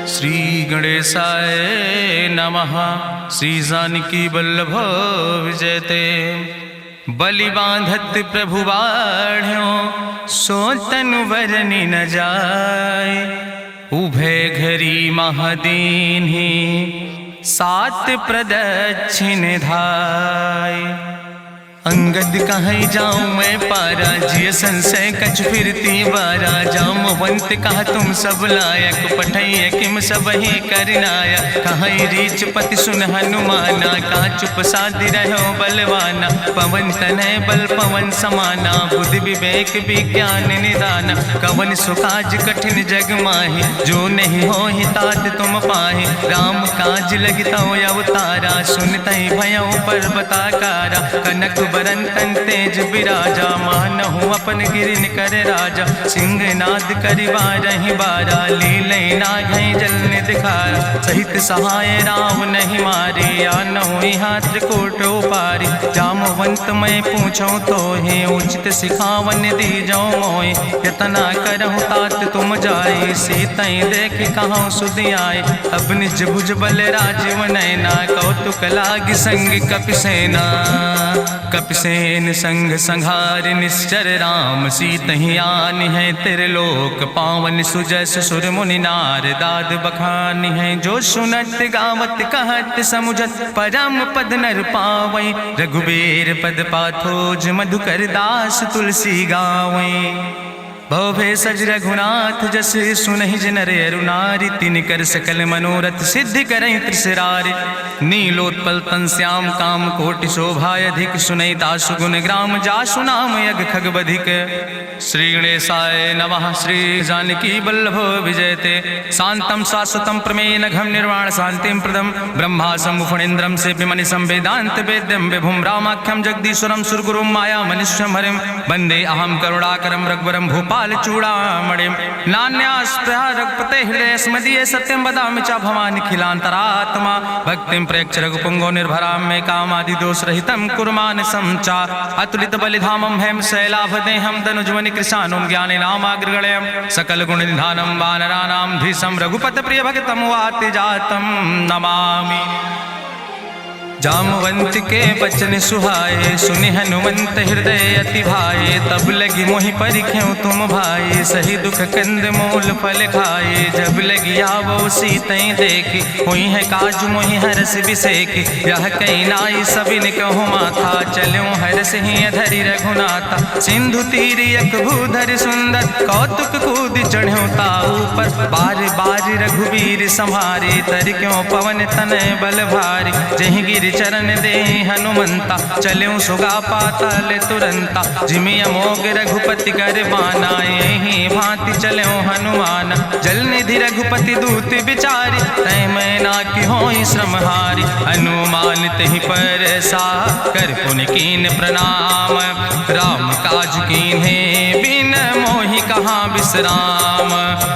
श्री गणेशाय नमः। श्री जानकी वल्लभ विजयते। बलि बांधत प्रभु बाढ़ो सो तनु बरनि न जाय। उभय घरी महादीन्हि सात प्रदक्षिण धाय। अंगद कहीं जाऊं मैं पारा जिय संशय कछ फिरती बारा। जामवंत कहा तुम सब लायक पठैय किम सब ही करनाया। कहीं रीच पति सुन हनुमाना कहा चुप साधि रहो बलवाना। पवन तनय बल पवन समाना बुद्धि विवेक विज्ञान निदान। कवन सुकाज कठिन जग माहि जो नहीं हो ही तात तुम पाहि। राम काज लगितो अवतारा सुनतहि भयो पर्वताकारा। कनक बरन तन तेज बिराजा मानहु अपन गिरिन कर राजा। सिंह नाद करि बारहि बारा लीलै नागहि जल दिखारा। सहित सहाय राम नहीं मारे आनहु यहाँ त्रिकूट उपारी। जामवंत मैं पूछो तो हे उचित सिखावन दीजो मोय। यतना करहु तात तुम जाए सीतई देख कहूँ सुधि आए। अब निज भुज बल राजीव नैना कौतुक लाग संग कपिसेना। कपिसेन संग संहार निश्चर राम सीतहि आनि है त्रिलोक पावन। सुजस सुर मुनि नार दाद बखानि है। जो सुनत गावत कहत समुझत परम पद नर पावै। रघुबीर पद पाथोज मधुकर दास तुलसी गावै। भवे सज रघुनाथ जस सुनहि नर अरु नारी। तिन कर सकल मनोरथ सिद्धि करहि त्रिसरारि। नीलोत्पल तन श्याम काम कोटि शोभाय अधिक। सुनहि दासु गुण ग्राम जासु नाम यज्ञ खग बधिक। श्री गणेशाय नमः। श्री जानकी वल्लभ विजयते। शांतम शाश्वतम प्रमेय घम निर्वाण शांतिम प्रदम। ब्रह्मा शंभु फणीन्द्रम सेव्य मणि संवेदांत वेद्यम विभुम रामाख्यम जगदीश्वरम सुरगुरुम माया मनिष्यम हरिम। वंदे अहम करुणाकरम रघुवरम भूपाल चूड़ामणिम। नान्यास्पृह रघुपते हृदय स्मदीय सत्यम वदामि च भवानि खिलांतरात्मा। भक्तिम प्रयच्छ रघुपुंगो निर्भराम मे कामादि दोष रहितम कुर्मान समचा। अतुलित बलिधामम हेम शैलाभदेहम दनुजवनि कृशानुम ज्ञानि नामाग्रगण्यम। सकल गुण निधानम वानराणाम धीसम रघुपत प्रिय भक्तम वाति जातम नमामि। जामवंत के बचन सुहाए सुनि हनुमंत हृदय अति भाए। तब लगी मोहि परिख्यो तुम भाई सही दुख कंद मूल फल खाए। जब लगी आवो सीतई देखी हुई है काज मोहि हरस बिसेखी। यह कई नाई सबिन कहु माथा चलो हरस ही धरि रघुनाथा। सिंधु तीर यक भूधर सुंदर कौतुक कूद चढ़्यो ताऊ पर। बार बार रघुबीर संहारे तर क्यों पवन तनय बल भारी। जहि गिर चरण दे हनुमंता चल्यों सुगा पाताल तुरंता। जिमि अमोघ रघुपति कर बाना यही भांति चल्यों हनुमान। जल निधि रघुपति दूत बिचारी तय मैना की होई श्रमहारी। हनुमान तहि पर सा कर पुनि कीन प्रणाम। राम काज कीन्हे बिन मोहि कहाँ विश्राम।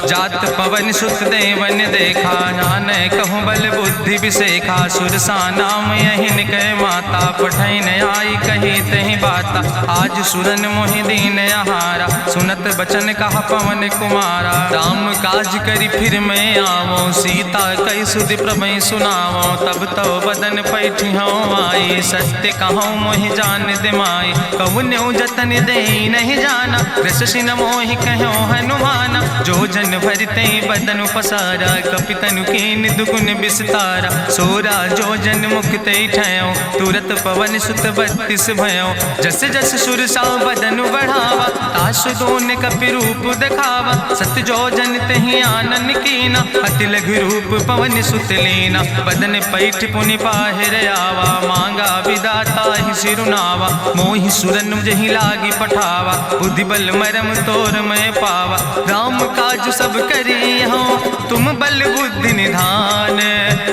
जात पवन सुत देवन देखा नान कहूँ बल बुद्धि विसेखा। सुरसा नाम यहिन कह माता पठैन आई कही तहि बाता। आज सुरन मोहि दीन आहारा सुनत बचन कहा पवन कुमारा। राम काज करी फिर मैं आवो सीता कई सुधि प्रभु सुनावो। तब तो बदन पैठी हूँ आई सत्य कहूँ मोहि जान दिमाई। कहुन्यु जतन दे नहीं जाना रससिन मोहि कहो हनुमाना। जो जन भरते बदन पसारा कपितनु कीन दुगुन विस्तारा। सोरा जो जन मुक्ते ठयो तुरत पवन सुत 32 भयो। जस जस सुरसा बदन बढ़ावा तासु दोन कपि रूप दिखावा। सत जो जन तहि आनन कीना अति लघु रूप पवन सुत लीना। बदन पैठ पुनि पाहिर आवा मांगा विदाता ही सिरुनावा। मोहि सुरन जहि लागी पठावा बुद्धि बल मरम तोर मैं पावा। राम काज सब करी हो तुम बल बुद्धि निधान।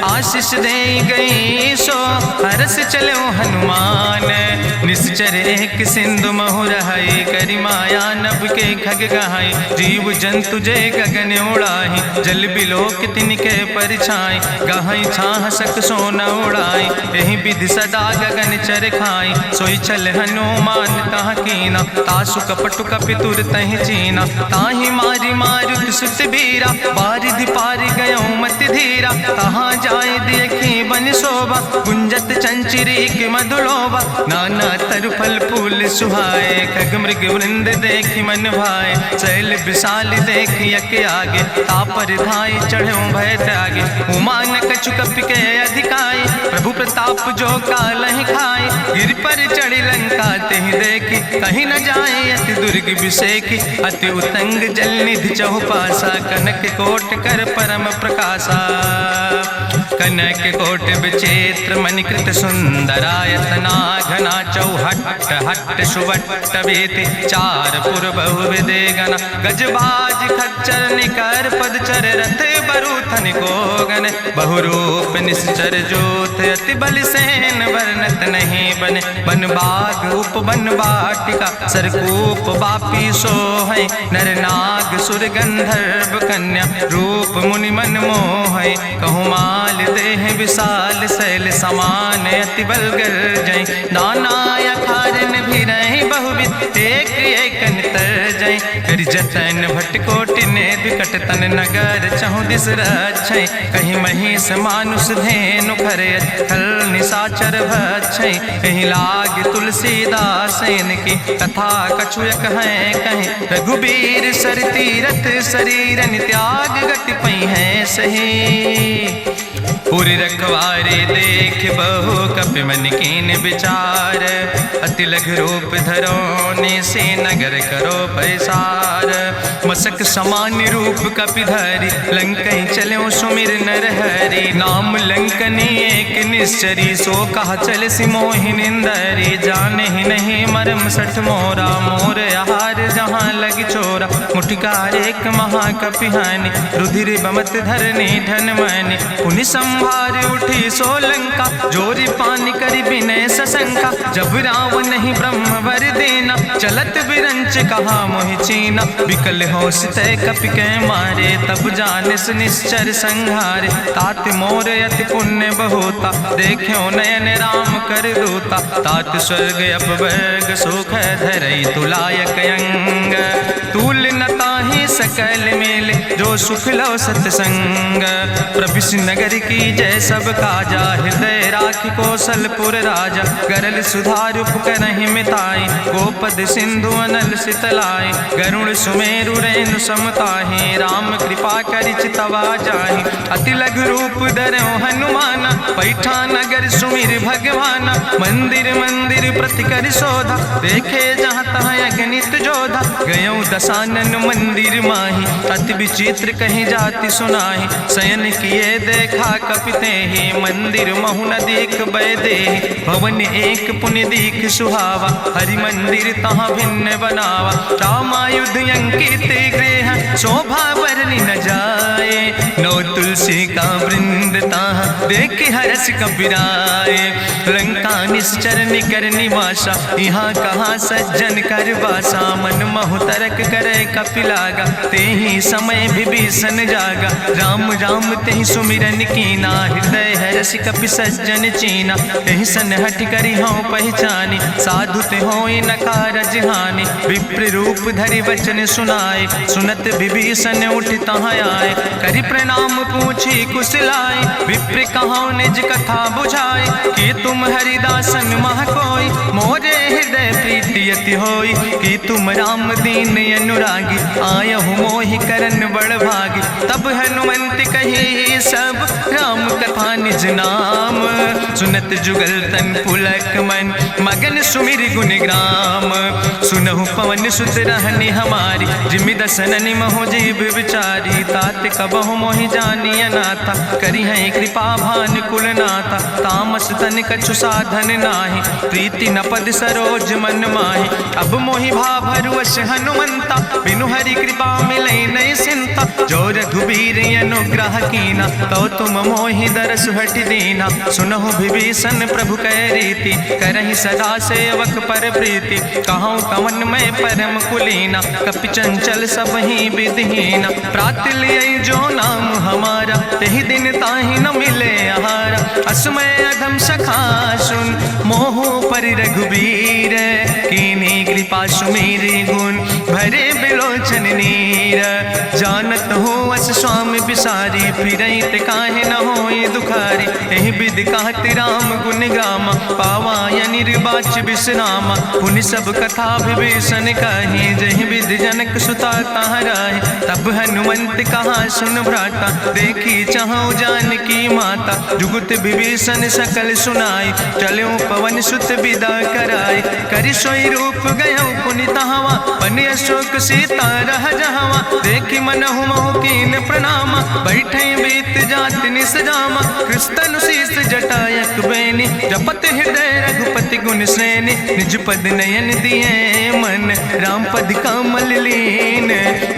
आशीष दे गई सो हरस चलो हनुमान। निश्चर एक सिंधु महु रहाई करी माया नभ के खग गहाई। जीव जंतु जय गगन उड़ाही जल बिलोक तिनके परिछाई। गहाई छाह सक सोन उड़ाई यही विधि सदा गगन चर खाई। सोई चल हनुमान तह कीना तासु कपटु कपि तुर तहि चीना। दीना। ताहि मारी मारुत सुत बीरा, बारिधि पारि गयो मत धीरा। कहाँ जाए देखी बन शोभा, गुंजत चंचरीक मधुलोभा। नाना तरु फल फूल सुहाए, खग मृग वृंद देखी मन भाए। शैल विशाल देखी यके आगे, तापर धाय चढ़ो भय त्यागे। उमान कछु कपि के अधिकाई, प्रभु प्रताप जो कालहि खाए। गिर पर चढ़ी लंका तेहि देखी, कहीं न जाए अति दुर्ग विषेखी। अति उतंग जल निधि चहुपासा, कनक कोट कर परम प्रकाशा। कनक कोट विचित्र मणिकृत सुंदरायतना, घना चौहट्ट हट्ट सुवट्ट बेति। चार पुर बहुविधे गण, गजबाज खच्चर निकर पदचर। रथ बरूथन को गण, बहुरूप निश्चर जोत। अति बल सेन वर्णत नहीं बने, बन बाग उप बन बाटिका। सरकूप बापी सोहै, नर नाग सुर गंधर्व कन्या। रूप मुनि मन मोहै, कहूँ माल देह विशाल। शैल समान अति बल गर्जै, नाना अखारन भी रही बहुविध। एक एक नितर जै, कर जतन भट कोटि ने विकट तन। नगर चहु दिस रक्षै, कहीं महिष मानुष धेनु खरे। खल निशाचर भक्षै, कहीं लाग तुलसीदास इनकी। कथा कछुयक है कहीं, रघुबीर सर तीरथ शरीरन त्याग। गति पई है सही, पुर रखवारे देख बहु कपि मन कीन विचार। अति लघु रूप धरोने से नगर करो पैसार। मसक समान रूप कपि धरि, लंकै चलो सुमिर नर हरि। नाम लंकनी एक निश्चरी, सो कहा चल सि मोहि निंदरी। जाने ही नहीं मरम सठ मोरा, मोर आहार जहाँ लग चोरा। मुठिकार एक महाकपि हानि, रुधिर बमत धरनी धन मनि। पुनि संभार उठी सोलंका, जोरी पानी करी विनय सशंका। जब रावण नहीं ब्रह्म वर देना, चलत विरंच कहा मोहि चीना। विकल होश तय कपि के मारे, तब जानिस निश्चर संहारे। तात मोर अति पुण्य बहुता, देखो नयन राम कर दूता। तात स्वर्ग अपवर्ग सुख धरई, तुलायक अंग। तूल न ताहि सकल मेल, जो सुख लो सत्संग। प्रभिस नगर की जय सब काजा, हृदय राखि कौशलपुर राजा। गरल सुधार उपकरहि मिताई, गोपद सिंधु अनल सितलाई। गरुण सुमेरु रेणु समताहि, राम कृपा करि चितवा जाहि। अति लघु रूप धरौ हनुमाना, पैठा नगर सुमिर भगवाना। मंदिर मंदिर प्रति कर शोधा, देखे जहाँ तहाँ अगणित जोधा। गयो दशानन मंदिर माही, अति विचित्र कहीं जाति सुनाही। शयन किए देखा कपि तेहि, मंदिर महु न देख बैदेहि। भवन एक पुण्य दीख सुहावा, हरि मंदिर तहाँ भिन्न बनावा। रामायुध अंकित गृह, शोभा बरनी न जाए। नौ तुलसी का वृंद तहाँ, देख हरस कबीराए। लंका निश्चर निकर निवासा, यहाँ कहाँ सज्जन कर वासा। मन महु तरक करे कपिलागा, तेहि समय विभीषण जागा। राम राम तेहि सुमिरन कीना, हृदय हरस कपि सज्जन चीना। एहि सन हठ करि हऊँ पहचानी, साधु ते होई न कारज हानि। विप्र रूप धरि वचन सुनाए, सुनत विभीषण उठ तहाँ आए। करि प्रणाम पूछी कुशलाए, विप्र कहाँ निज कथा बुझाए। कि तुम हरिदासन मह कोई, मोरे हृदय प्रीति अति होई। कि तुम राम दीन अनुरागी, आयहु मोहि करन बड़ भागी। तब हनुमंत कही सब, राम कथा निज नाम। सुनत जुगल तन पुलक मन, मगन सुमिर गुण ग्राम। सुनहु पवन सुत रहनी हमारी, जिमि दसननि महो जीव विचारी। तात कबहु मोहि जानी अनाथा, करी है कृपा भान कुल नाथा। तामस तन कछु साधन नाही, प्रीति न पद सरोज मन माही। अब मोहि भाभरुवश हनुमंता, बिनु हरि कृपा मिलै नहीं सिंता। जो रघुबीर अनुग्रह कीना, तो तुम मोहि दरस हटि दीना। सुनहु विभीषण प्रभु कै रीति, करहि सदा सेवक पर प्रीति। कहूँ कवन मैं परम कुलीना, कपि चंचल सब ही विधिहीना। प्रात लियै जो नाम हमारा, तेहि दिन ताहि न मिले आहारा। असमय अधम सखा सुन, मोहु पर रघुबीर, कीन्ही कृपा सुमेरी गुण भरे बिलोचन नीर। जानत हो अस स्वामी बिसारी, फिरई ते काहे न होई दुखारी। एहि विधि कहत राम गुण गामा, पावा या निर्बाच विश्रामा। पुनि सब कथा विभीषण कही, जहि विधि जनक सुता कहाँ राहि। तब हनुमंत कहा सुन भ्राता, देखी चाहु जानकी माता। जुगुत विभीषण सकल सुनाई, चलो पवन सुत विदा कराई। करि सोई रूप गयो पुनि तहवा, बन अशोक सीता रह जहवा। देखी मनहु मोह कीन प्रणामा, बैठे बीत जात निस जामा। कृष्ण शीस जटायक बेनी, जपत हृदय रघुपति गुण श्रेणी। निज पद नयन दिए मन, राम पद कमल लीन।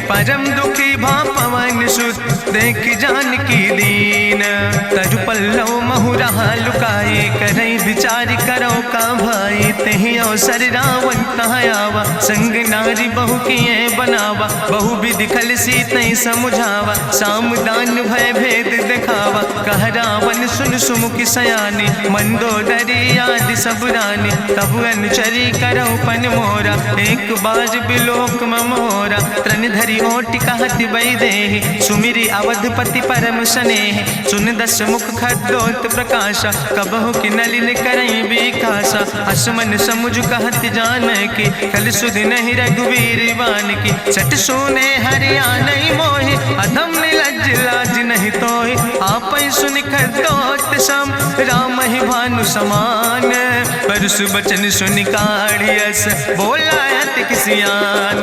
परम दुखी भा पवन सुत, देख जानकी दीन। तरु पल्लव महु रहा लुकाई, करई विचार करो का भाई। तेहि अवसर रावण तहाँ आवा, संग नारी बहु किए बनावा। बहु विधि खल सीतै समुझावा, साम दान भय भेद दिखावा। कह रावण सुन सुमुखी सयानी, मंदोदरी आदि सब रानी। तब अनुचरी करो पन मोरा, एक बाज बिलोक ममोरा। तृण धरि ओट कहत वैदेही, सुमिरी अवधपति परम स्नेह। सुन दस मुख खद्योत प्रकाशा, कबहु कि नलिन करई बिकासा। असमन समुझ कहत जानकी, कल सुधि नहीं रघुवीर बान की। सट सुने हरियाणई मोहि, अधम निलज्ज लाज नहीं तोहि। आपै सुनि खद्योत सम, राम ही भानु समान। परसु बचन सुनि काढ़ियस, बोला अति किसियान।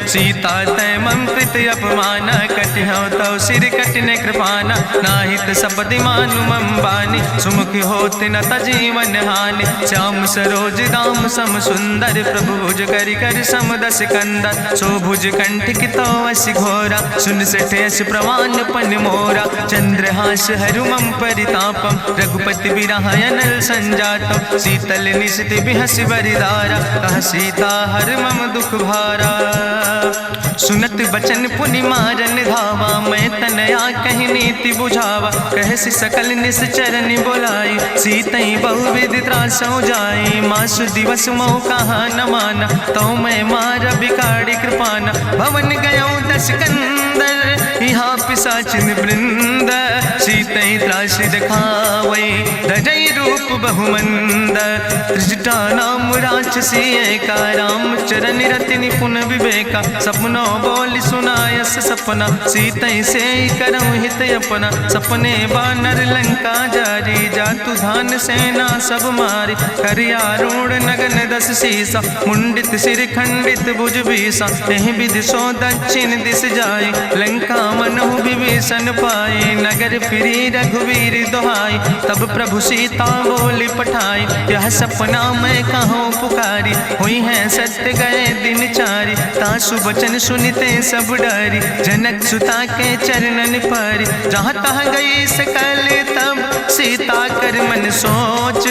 सीता तै मम कृत अपमाना, कटिहौ तौ सिर कटिन कृपाना। नाहित सपदि मानु मम बानी, सुमुख होत न तजीवन हानि। श्याम सरोज दाम सम सुंदर, प्रभु भुज करि कर सम दस कंदर। सो भुज कंठ कितो अस घोरा, सुन सठे अस प्रवान पन मोरा। चंद्रहास हरु मम परितापम, रघुपति बिरह अनल संजातम। शीतल निशित बिहसि बरिदारा, कह सीता हर मम दुख भारा। सुनत बचन पुनि मारन धावा, मैं तनया कहि नीति बुझावा। कहसि सकल निश्चरनि बोलाई, सीतई बहुविधि त्रासौ जाई। मासु दिवस मोह कहा न माना, तो मैं मार बिगाड़ी कृपाना। भवन गयो दस कंदर, यहाँ पिशाचिन वृंद। सीतई त्रास दिखावै, धजई रूप बहुमंद। त्रिजटा नाम राक्षसी एका, राम चरण रति निपुण विवेका। सपनो बोल सुनायस सपना, सीतई से करऊँ हित अपना। सपने बानर लंका जारी, जातु धान सेना सब मारी। करियारूढ़ नगन दस सीसा, मुंडित सिर खंडित भुज बीसा। एहि विधि सो दक्षिण दिस जाई, लंका मनहु विभीषण पाई। नगर फिरी रघुवीर दुहाई, तब प्रभु सीता बोली पठाई। यह सपना मैं कहूँ पुकारी, हुई है सत्य गए दिन चारी। तासु वचन सुनते सब डरी, जनक सुता के चरणन परी। जहाँ तहाँ गई सकल तब, सीता कर मन सोच।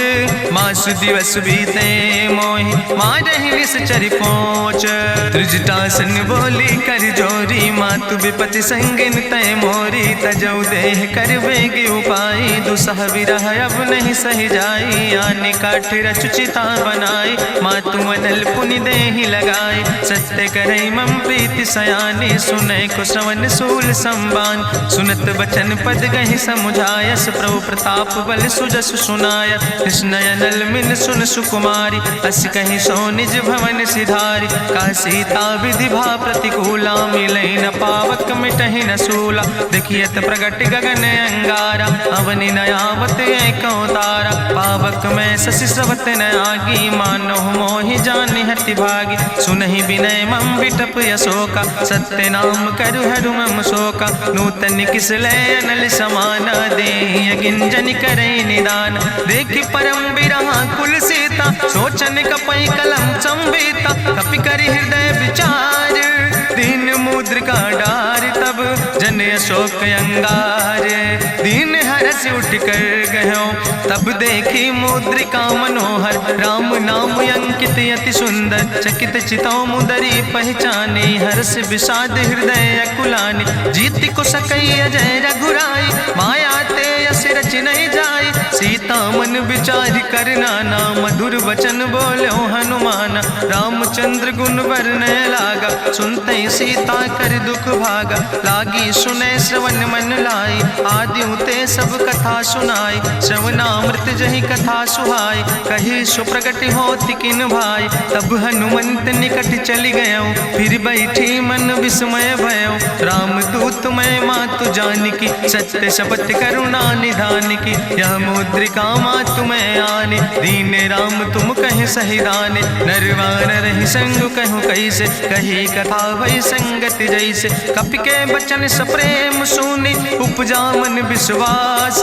मासु दिवस बीते मोहि, मारहि निश्चर पहुँच। त्रिजटासन बोली कर जोरी, मातु विपति संगिन तय मोरी। तजौ देह कर वेग उपाई, दुसह विरह अब नहीं सही जाई। आने काठ रचुचिता बनाई, मातु अनल पुनि देहि लगाई। सत्य करई मम प्रीति सयानी, सुनै को श्रवण सूल संबान। सुनत बचन पद गहि समुझायस, प्रभु प्रताप बल सुजस सुनाय। कृष्णयनल मिन सुन सुकुमारी, अस कहि सो निज भवन सिधारी। का सीता विधि भा प्रतिकूला, मिलै न पावक मिटहि न सूला। देखियत प्रगट गगन अंगारा, अवनि न आवत एको तारा। पावक में शशि स्रवत न आगी, मानो मोहि जानि हति भागी। सुनहि विनय मम विटप यशोका, सत्य नाम करु हरु मम शोका। नूतन किस लय अनल समाना, देहि गिंजन करई निदान। देखि परम बिरहा कुल सीता, सोचन कपै कलम संवेता। कपि करि हृदय विचार, दीन मुद्रिका डार। तब जन अशोक अंगार, दीन हरस उठ कर गयो। तब देखी मुद्रिका मनोहर, राम नाम अंकित अति सुंदर। चकित चितौ मुदरी पहचाने, हर्ष विषाद हृदय अकुलानी। जीत को सकई अजय रघुराई, माया ते यस रच नहीं जाई। सीता मन मन विचार करना ना, मधुर वचन बोलो हनुमान। रामचंद्र गुण वर्णय लागा, सुनते सीता कर दुख भागा। लागी सुने श्रवण मन लाई, आदियों ते सब कथा सुनाई। श्रवणामृत जहि कथा सुहाई, कही सुप्रगट होति किन भाई। तब हनुमंत निकट चली गयो, फिर बैठी मन विस्मय भयो। रामदूत मैं मातु जानकी, सत्य शपथ करुणा निधान की। यह मुद्रिका मातु मैं आने, दीन राम तुम कहे सही दाने। नरवान रही संग कहूँ कैसे, कही कथा भई संगत जैसे। कपि के बचन सप्रेम सुनि, उपजा मन विश्वास।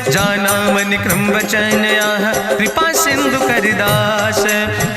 जाना मन क्रम वचन आह, कृपा सिंधु करिदास।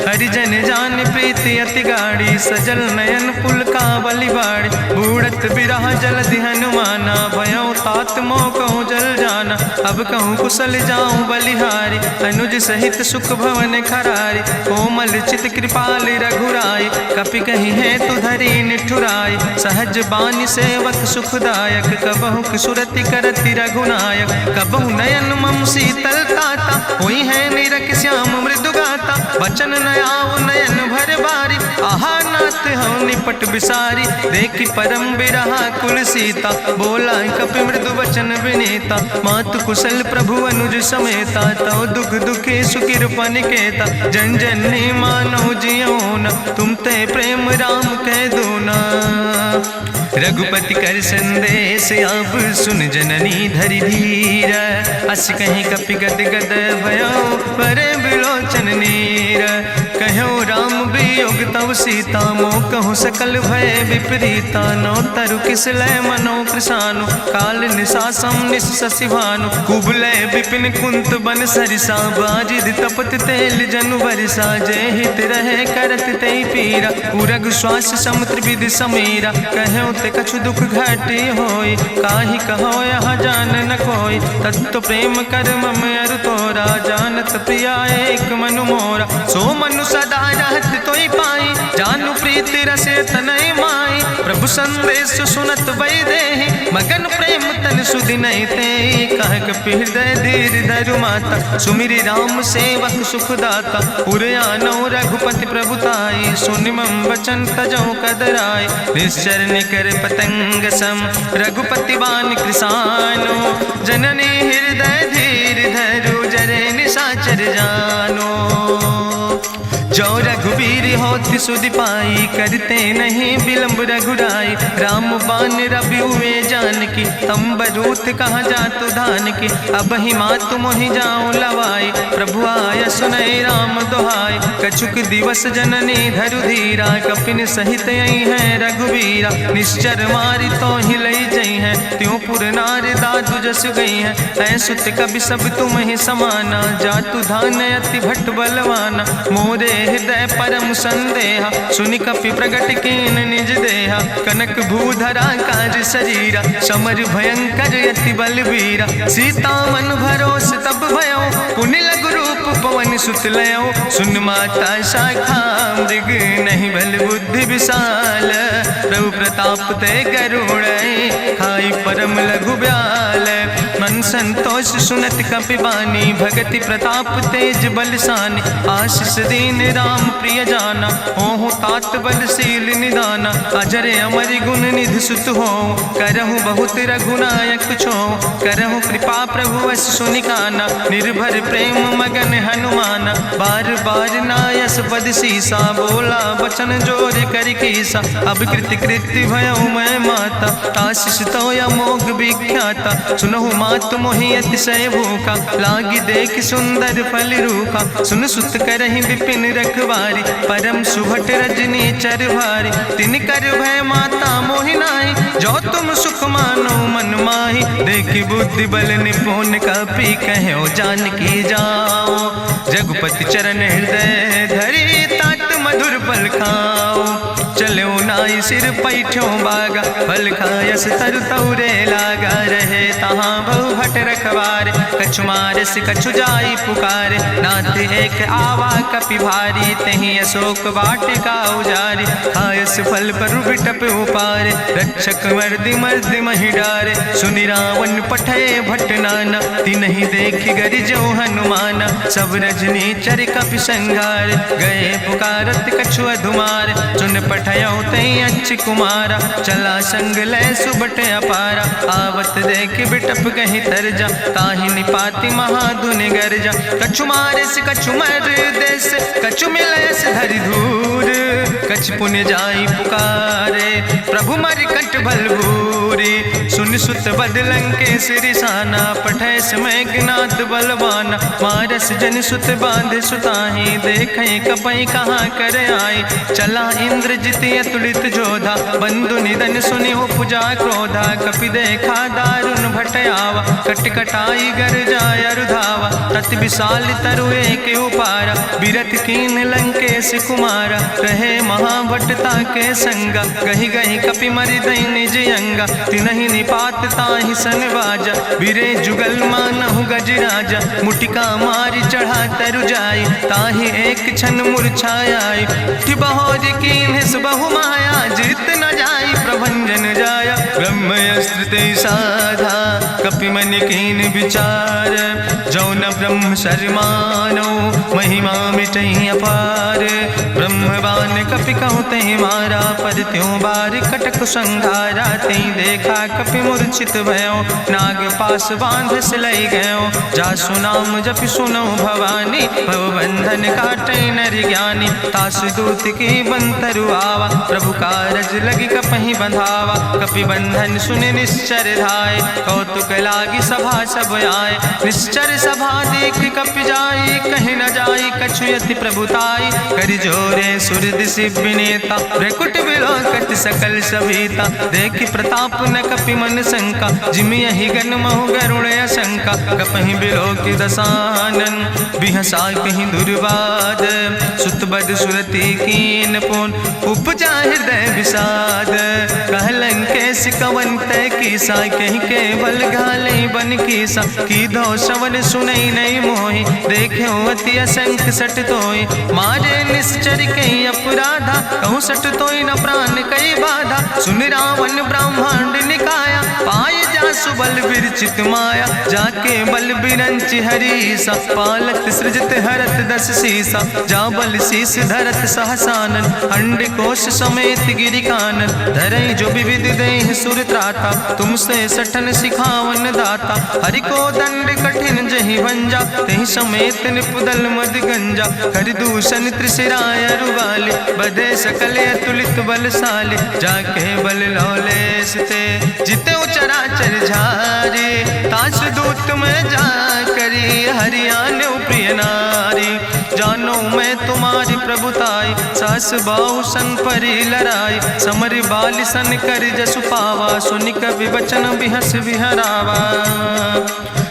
हरिजन जान प्रीति अति गाढ़ी, सजल नयन पुलकावली बाड़ी। बूढ़त बिरह जलधि हनुमाना, भयो तात मोह कहूँ जल जाना। अब कहूँ कुशल जाऊँ बलिहारी, अनुज सहित सुख भवन खरारी। कोमल चित कृपाल रघुराई, कपि कही है तु धरी निठुराई। सहज बानी सेवक सुखदायक, कबहु सुरति करति रघुनायक। कबहु नयन मम शीतल ताता, हुई है निरख श्याम मृदु गाता। बचन नयाव नयन भर बारी, आहा नाथ हम निपट बिसारी। देखी परम बिरहा कुल सीता, बोला कपि मृदु वचन विनीता। मातु कुशल प्रभु अनुज समेता, तव दुख दुखी सुकृपा निकेता। जन जननी मानो जियोना, तुम ते प्रेम राम कह दो ना। रघुपति कर संदेश अब सुन जननी धरि धीर। अस कहीं कपि गद गद भयो, परे बिलोचन नीर। कहो राम वियोग तव सीता, मोह कहूँ सकल भय विपरीता। नौ तरु किस लय मनो कृशानु, काल निशासम निशि भानु। कुबलय विपिन कुंत बन सरिसा, बाजिद तपत तेल जनु बरिसा। जय हित रहे करत ते पीरा, उरग श्वास समुद्र विधि समीरा। कहो ते कछु दुख घाटी होई, काहि कहो यहाँ जान न कोई। तत्व प्रेम कर मम अरु तोरा, जानत प्रिया एक मनु मोरा। सो मनु सदा रहत तोई पाई, जानु प्रीति रसे तनय माई। प्रभु संदेश सुनत वै देहि, मगन प्रेम तन सुधि नहीं ते। कह कपि हृदय धीर धरु माता, सुमिरि राम सेवक सुखदाता। उरयानो रघुपति प्रभुताई, सुनि मम वचन तजौ कदराय। निश्चर निकर पतंग सम, रघुपति बान कृसानो। जननी हृदय धीर धरु, जरे निशाचर जानो। जो रघुवीर होति सुधि पाई, करते नहीं विलंब रघुराई। राम बान रवि हुए जानकी, तंबरूथ कहाँ जातु धान की। अब ही मातु मोहि जाऊँ लवाई, प्रभु आय सुनय राम दुहाई। कछुक दिवस जननी धरु धीरा, कपिन सहित यही है रघुवीरा। निश्चर मारी तो ही लई जई है, त्यों पुर नार दादु जस गई है। ऐसुत कभी सब तुम ही समाना, जातु धान अति भट बलवाना। मोरे हृदय परम संदेहा, सुनि कपि प्रगट कीन निज देहा। कनक भूधरा काज शरीरा, समर भयंकर यति बलवीरा। सीता मन भरोस तब भयो, पुनि लघु रूप पवन सुत लयो। सुन माता शाखा मृग, नहीं बल बुद्धि विशाल। प्रभु प्रताप ते गरुड़ै, खाई परम लघु ब्याल। मन संतोष सुनत कपि बानी, भगति प्रताप तेज बलसानी। आशीष दीन राम प्रिय जाना, हो तात बलशील निदाना। अजर अमर गुण निधि सुत हो, करहु बहुत रघुनायक छो। करहु कृपा प्रभु अस सुनिकाना, निर्भर प्रेम मगन हनुमाना। बार बार नायस पद सीसा, बोला वचन जोर कर कीसा। अब कृति कृति भयो मैं माता, आशीष तो अमोघ विख्याता। सुनहु मातु मोहि अतिशय भूखा, लागी देख सुंदर फल रूखा। सुन सुत करहि विपिन रखवारी, परम सुभट रजनी चर भारी। तिन कर भय माता मोहि नाहि, जो तुम सुख मानो मन माहि। देखि बुद्धि बल निपुण कपि कहो जानकी जाओ। जगुपति चरण हृदय धरि, तात मधुर फल खाओ। चलो नाई सिर पैठो बागा, फल खायस तरु तौरे लागा। रहे तहाँ बहु भट रखवारे, कछु मारस कछु जाई पुकारे, नाथ एक आवा कपि भारी, तहीं अशोक वाटिका उजारी, खायस फल पर बिटप उपारे, रक्षक मर्दि मर्दि महि डारे, सुनि रावण पठय भट्ट नाना, तिन्हि देखि गरिजौ हनुमाना, सब रजनी चर कपि संघार, गए पुकारत कछु अधुमार, चुन पठयौ तई अच्छ कुमारा, चला संग लय सुबट अपारा, आवत देख बिटप कहीं तरजा, ताहि निपाति महाधुन गर्जा, कछु मारिस कछु मर देस, कछु मिलयस धरि धूर, कछ पुण्य जाई पुकारे, प्रभु मर कंठ बलभूरी, सुन सुत बदलं के सिरिसाना, पठय समय ज्ञात बलवाना, मारस जन सुत बांध सुताही, देखें कपई कहाँ कर आई, चला इंद्रजित अतुलित जोधा, बंधु निधन सुनि उपजा क्रोधा, कपि देखा दारुण भटयावा, कट कटाई गर जाय रुधावा, तत विशाल तरु एक उपारा, बिरत कीन लंकेश कुमारा, रहे महाभटता के संगा, गही गही कपि मरि दई निज अंगा, तिनहि निपात ताहि सन बाजा, बिरे जुगल मानहु गजराजा, मुटिका मारी चढ़ा तरु जाई, ताहि एक क्षण मूर्छाई, बहोज कीन्हिस बहु माया, जीत न जाई प्रभंजन जाया, ब्रह्मयस्त्र ते साधा, कपि मन कीन विचार, जौन ब्रह्म शर्मानो, महिमा मिटई अपार, ब्रह्मवान कपि कहु तहि मारा, पर त्यों बार कटक संघारा, तई देखा कपि मूर्छित भयो, नाग पास बांध सिलई गयो, जासु नाम जपि सुनो भवानी, भवबंधन काटई नर ज्ञानी, तासु दूत की बंतरु आवा, प्रभु कारज लगी कपहि बंधावा, कपि बंधन सुनि निश्चर धाय, कौतुक लागी सभा सब आए, निश्चर सभा देख कपि जाई, कहीं न जाई कछु यति प्रभुताई, करि जोरे सुर दिसि विनेता, भ्रकुट विलोकत सकल सभीता, देखि प्रताप न कपि मन शंका, जिमि यहि गन महु गरुण शंका, कपहि बिलोकि दसानन, बिहसा कहीं दुर्वाद, सुत बद सुरति कीन पुन, उपजा हृदय विषाद, कहलन केस कवन तय कीसा, कहीं केवल घाले बन कीसा, की दो श्रवण सुनई नहीं मोहि, देख्यो अति असंख सट तोय, मारे निश्चर कई अपराधा, कहूँ सट तोय न प्राण कई बाधा, सुन रावण ब्रह्मांड निकाया, पाय जासु बल विरचित माया, जाके बल बिरंच हरीसा, पालत सृजत हरत दस सीसा, जा बल शीस धरत सहसानन, अंड कोश समेत गिरि कानन, धरई जो विविध देह सुर त्राता, तुमसे सठन सिखावन दाता, हरि को दंड कठिन जहि भंजा, तहि समेत निपुदल मद गंजा, कर दूषण त्रिशिराय रुवाले, बधे सकल अतुलित बलशाली, जाके बल लौलेस ते, जिते चराचर झारे, ताश दूत में जा करी, हरियाण प्रिय नारी, जानो मैं तुम्हारी प्रभुताई, सास बाहु सन परी लड़ाई, समर बाल सन कर जसु पावा, सुनि कवि वचन बिहस बिहरावा,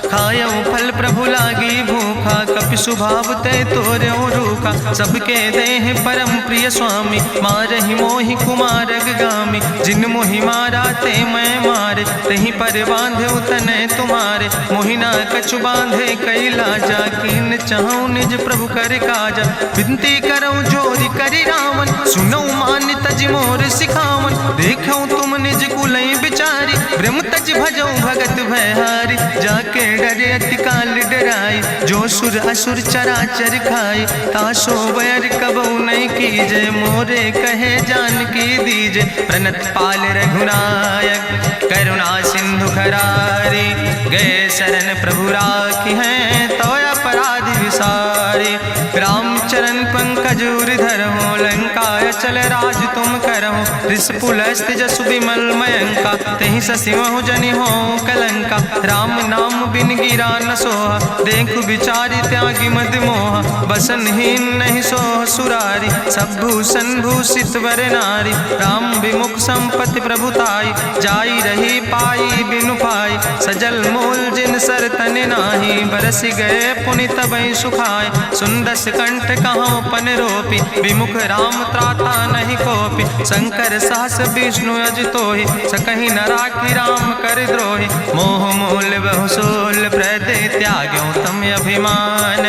खायौ फल प्रभु लागी भूखा, कपि सुभाव ते तोर्यो रूखा, सबके देह परम प्रिय स्वामी, मारहि मोहि कुमारग गामी, जिन मोहि मारा ते मैं मारे, तहीं पर बांधे तने तुम्हारे, मोहिना कछु बांधे कई लाजा, कीन चाहूं निज प्रभु कर काजा, विनती करऊं जोरि करि रावण, सुनऊ मान तज मोर सिखावन, देखऊं तुम निज कुलई बिचारी, ब्रह्म तज भजऊं भगत भयहारी, जाके डरे अति काल डराई, जो सुर असुर चराचर खाई, तासो बैर कबऊ नहीं कीजे, मोरे कहे जान की दीजे, प्रणत पाल रघुनायक, करुणा सिंधु खरारी, गए शरण प्रभु राखी हैं, तो अपराध विसारी, रामचरण पंकज उर हो, लंकाय चल राज तुम करहो, रिस पुलस्त जसु विमल मयंका, तहि ससिमहु जनि हो कलंका, राम नाम बिन गिरा न सोहा, देखु बिचारी त्यागी मद मोहा, बसनहीन नहीं सोह सुरारी, सब भूषण भूषित वर नारी, राम विमुख संपत्ति प्रभुताई, जाई रही पाई बिनु पाई, सजल मोल जिन सर तन नाही, बरस गए पुनि तबई सुखाए। सुंदस कंठ कहो पन रोपी, विमुख राम त्राता नहीं कोपी। शंकर सहस विष्णु अज तोहि, सकहि न राखी राम कर द्रोहि। मोह मूल बहुसूल प्रदे, त्याग्यो तम अभिमान।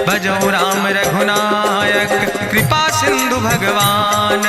भजो राम रघुनायक, कृपा सिंधु भगवान।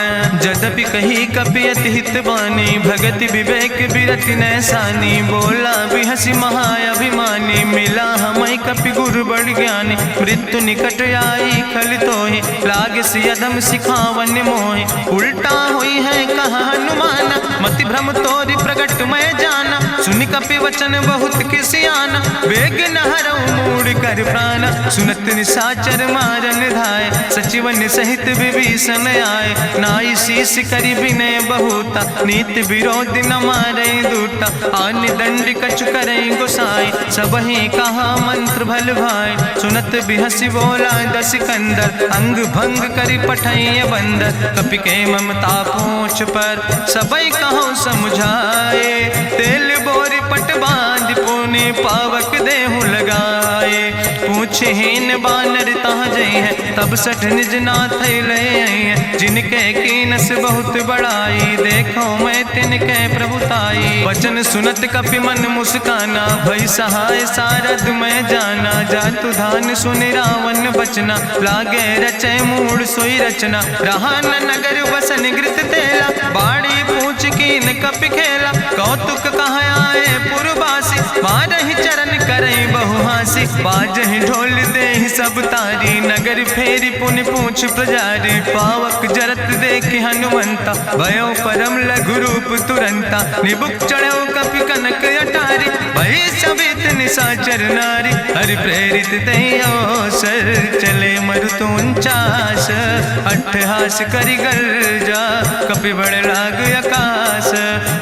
जदपि कही कपि अति हित बानी, भगति विवेक बिरति नैसानी। बोला भी हंसी महाअभिमानी, मिला हमें कपि गुरु बड़ ज्ञानी। मृत्यु निकट आई खल तोहि, लागे सियदम सिखावन मोहि। उल्टा हुई है कहा हनुमान, मति भ्रम तोरि प्रगट मैं जाना। सुनि कपि वचन बहुत किसियाना, वेग न हरऊ मूढ़ कर प्राण। सुनत निशाचर मारन धाय, सचिवन सहित विभीषण आए। नाई शीस करि विनय बहुता, नीति विरोध न मारे दूता। आन दंड कछु करे गोसाई, सबहि कहा मंत्र भल भाई। सुनत बिहसी बोला दस कंदर, अंग भंग करि पठैय बंदर। कपि के ममता पूछ पर, सबई कहो समुझाए। तेल बोरी पट बांध पुनि, पावक देहु लगाए। पूछे हीन बानर तहाँ जई है, तब सठ निज नाथ ले आई है। जिनके कीनस बहुत बड़ाई, देखो मैं तिनके प्रभुताई। वचन सुनत कपि मन मुस्काना, भई सहाय सारद मैं जाना। जातु धान सुनि रावण बचना, लागे रचे मूढ़ सोई रचना। रहा न नगर बसन घृत तेला, बाड़ी पूछ कीन कपि खेला। कौतुक कहाँ आए पुरबासी, मारहि चरण करई बहु हासी। बाजहि ढोल देहि सब तारी, नगर फेरी पुनि पूछ प्रजारी। पावक जरत देखि हनुमंता, भयो परम लघु रूप तुरंता। निबुक चढ़ो कपि कनक अटारी, भई सबित निशाचर नारी। हरि प्रेरित तहि अवसर, चले मरुत 49। अट्ठहास करि गर्जा, कपि बड़ लाग आकाश।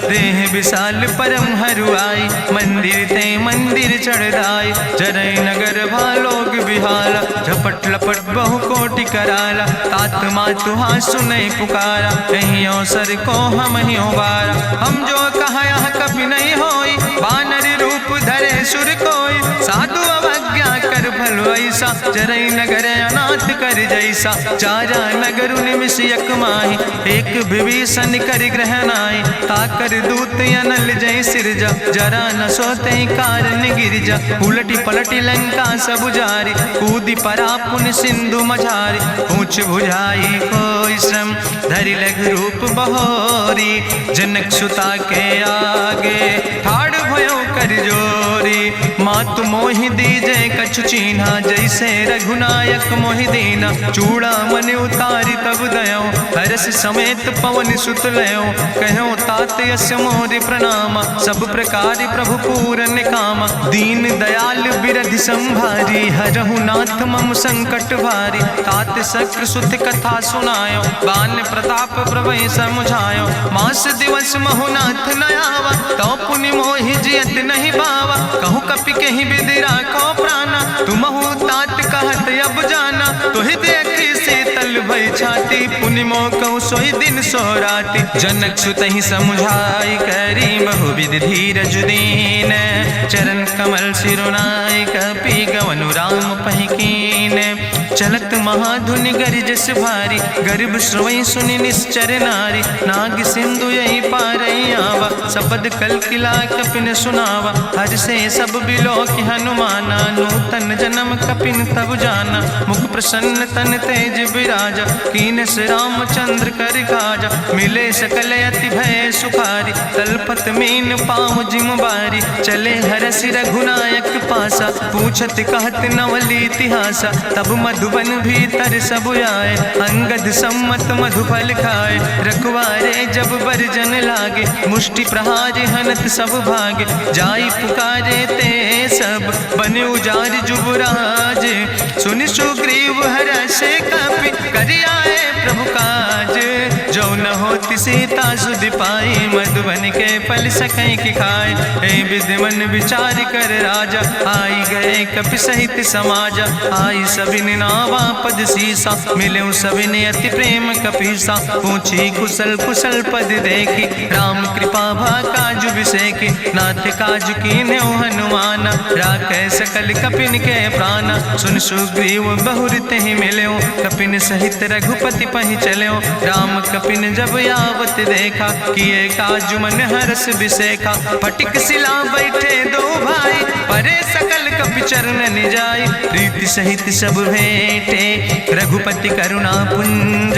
देह विशाल परम हरुआई, मंदिर ते मंदिर चढ़ाई। जरई नगर भालोग बिहाला, झपट लपट बहु कोटि कराला। तात मातु हाँ सुनै पुकारा, कहीं अवसर को हम ही बारा। हम जो कहा यहाँ कभी नहीं होई, बानर रूप धरे सुर कोई। साधु अवज्ञा कर फल ऐसा, जरई नगर अनाथ कर जैसा। चारा नगर निमिष यक माही, एक विभीषण कर ग्रहण आई। ताकर दूत अनल जय सिरजा, जरा न सोते कारण गिरजा। उलटी पलटी लंका सब जारी, कूदी परा पुन सिंधु मझारी। पूछ बुझाई कोई श्रम, धरि लघु रूप बहोरी। जनक सुता के आगे, ठाड़ भयो कर जोरी। मातु मोहि दीजे कछु चीन्हा, जैसे रघुनायक मोहि दीना। चूड़ा मन उतारी तब दयो, हरस समेत पवन सुत लयो। कहो तात यस मोरि प्रणामा, सब प्रकार प्रभु पूरन कामा। दीन दयाल बिरधि संभारी, हरहु नाथ मम संकट भारी। तात शक्र सुत कथा सुनायो, बान प्रताप प्रभय समुझायो। मास दिवस महु नाथ न आवा, तो पुनि मोहि जियत नहीं बावा। कहु कपि कहि विधि राखो प्राणा, तुमहु तात कहत अब जाना। तोहि देखी शीतल भई छाती, पुनि मोह कहु सोई दिन सो राति। जनक सुतहि समुझाई, करी बहु विधि धीरज दीन। चरण कमल सिरुनाई, कपि गवनु राम पहि कीन। चलत महाधुनि गरिजस भारी, गर्भ श्रवई सुनि निश्चर नारी। नाग सिंधु यही पारई आवा, शब्द कल किला कपिन सुनावा। हर से सब बिलो कि हनुमाना, नूतन जन्म कपिन तब जाना। मुख प्रसन्न तन तेज विराजा, कीनस रामचंद्र कर काजा। मिले सकल अति भय सुखारी, तलपत मीन पाँव जिम बारी। चले हरस रघुनायक पासा, पूछत कहत नवल इतिहासा। तब मधुबन भीतर सब आए, अंगद सम्मत मधुफल खाए। रखवारे जब बरजन लागे, मुष्टि प्रहार हनत सब भागे। जाई पुकारे ते सब, बने उजार जुबराज। सुनि सुग्रीव हरषे कपि, करि आए प्रभु काज। जो न होति सीता सुधि पाई, मधुबन के फल सकै की खाए। ए विधि मन विचार कर राजा, आई गए कपि सहित समाजा। आई सबिन नावा पद सीसा, मिले सबिन अति प्रेम कपीसा। पूछी कुशल कुशल पद देखी, राम कृपा भा काजु विसेकी। नाथ काजु कीन्हे हनुमाना, राखे सकल कपिन के प्राणा। सुन सुग्रीव बहुर तेहि मिल्यो, कपिन सहित रघुपति पहि चल्यो। राम कपिन जब यावत देखा, किए काजु मन हरस विसेखा। फटिक सिला बैठे दो भाई, परे सकल कपि चरण जाय। प्रीति सहित सब भेंटे, रघुपति करुणा पुंज।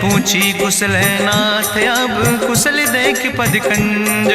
पूछी कुशल नाथ, अब कुशल देख पद कंज।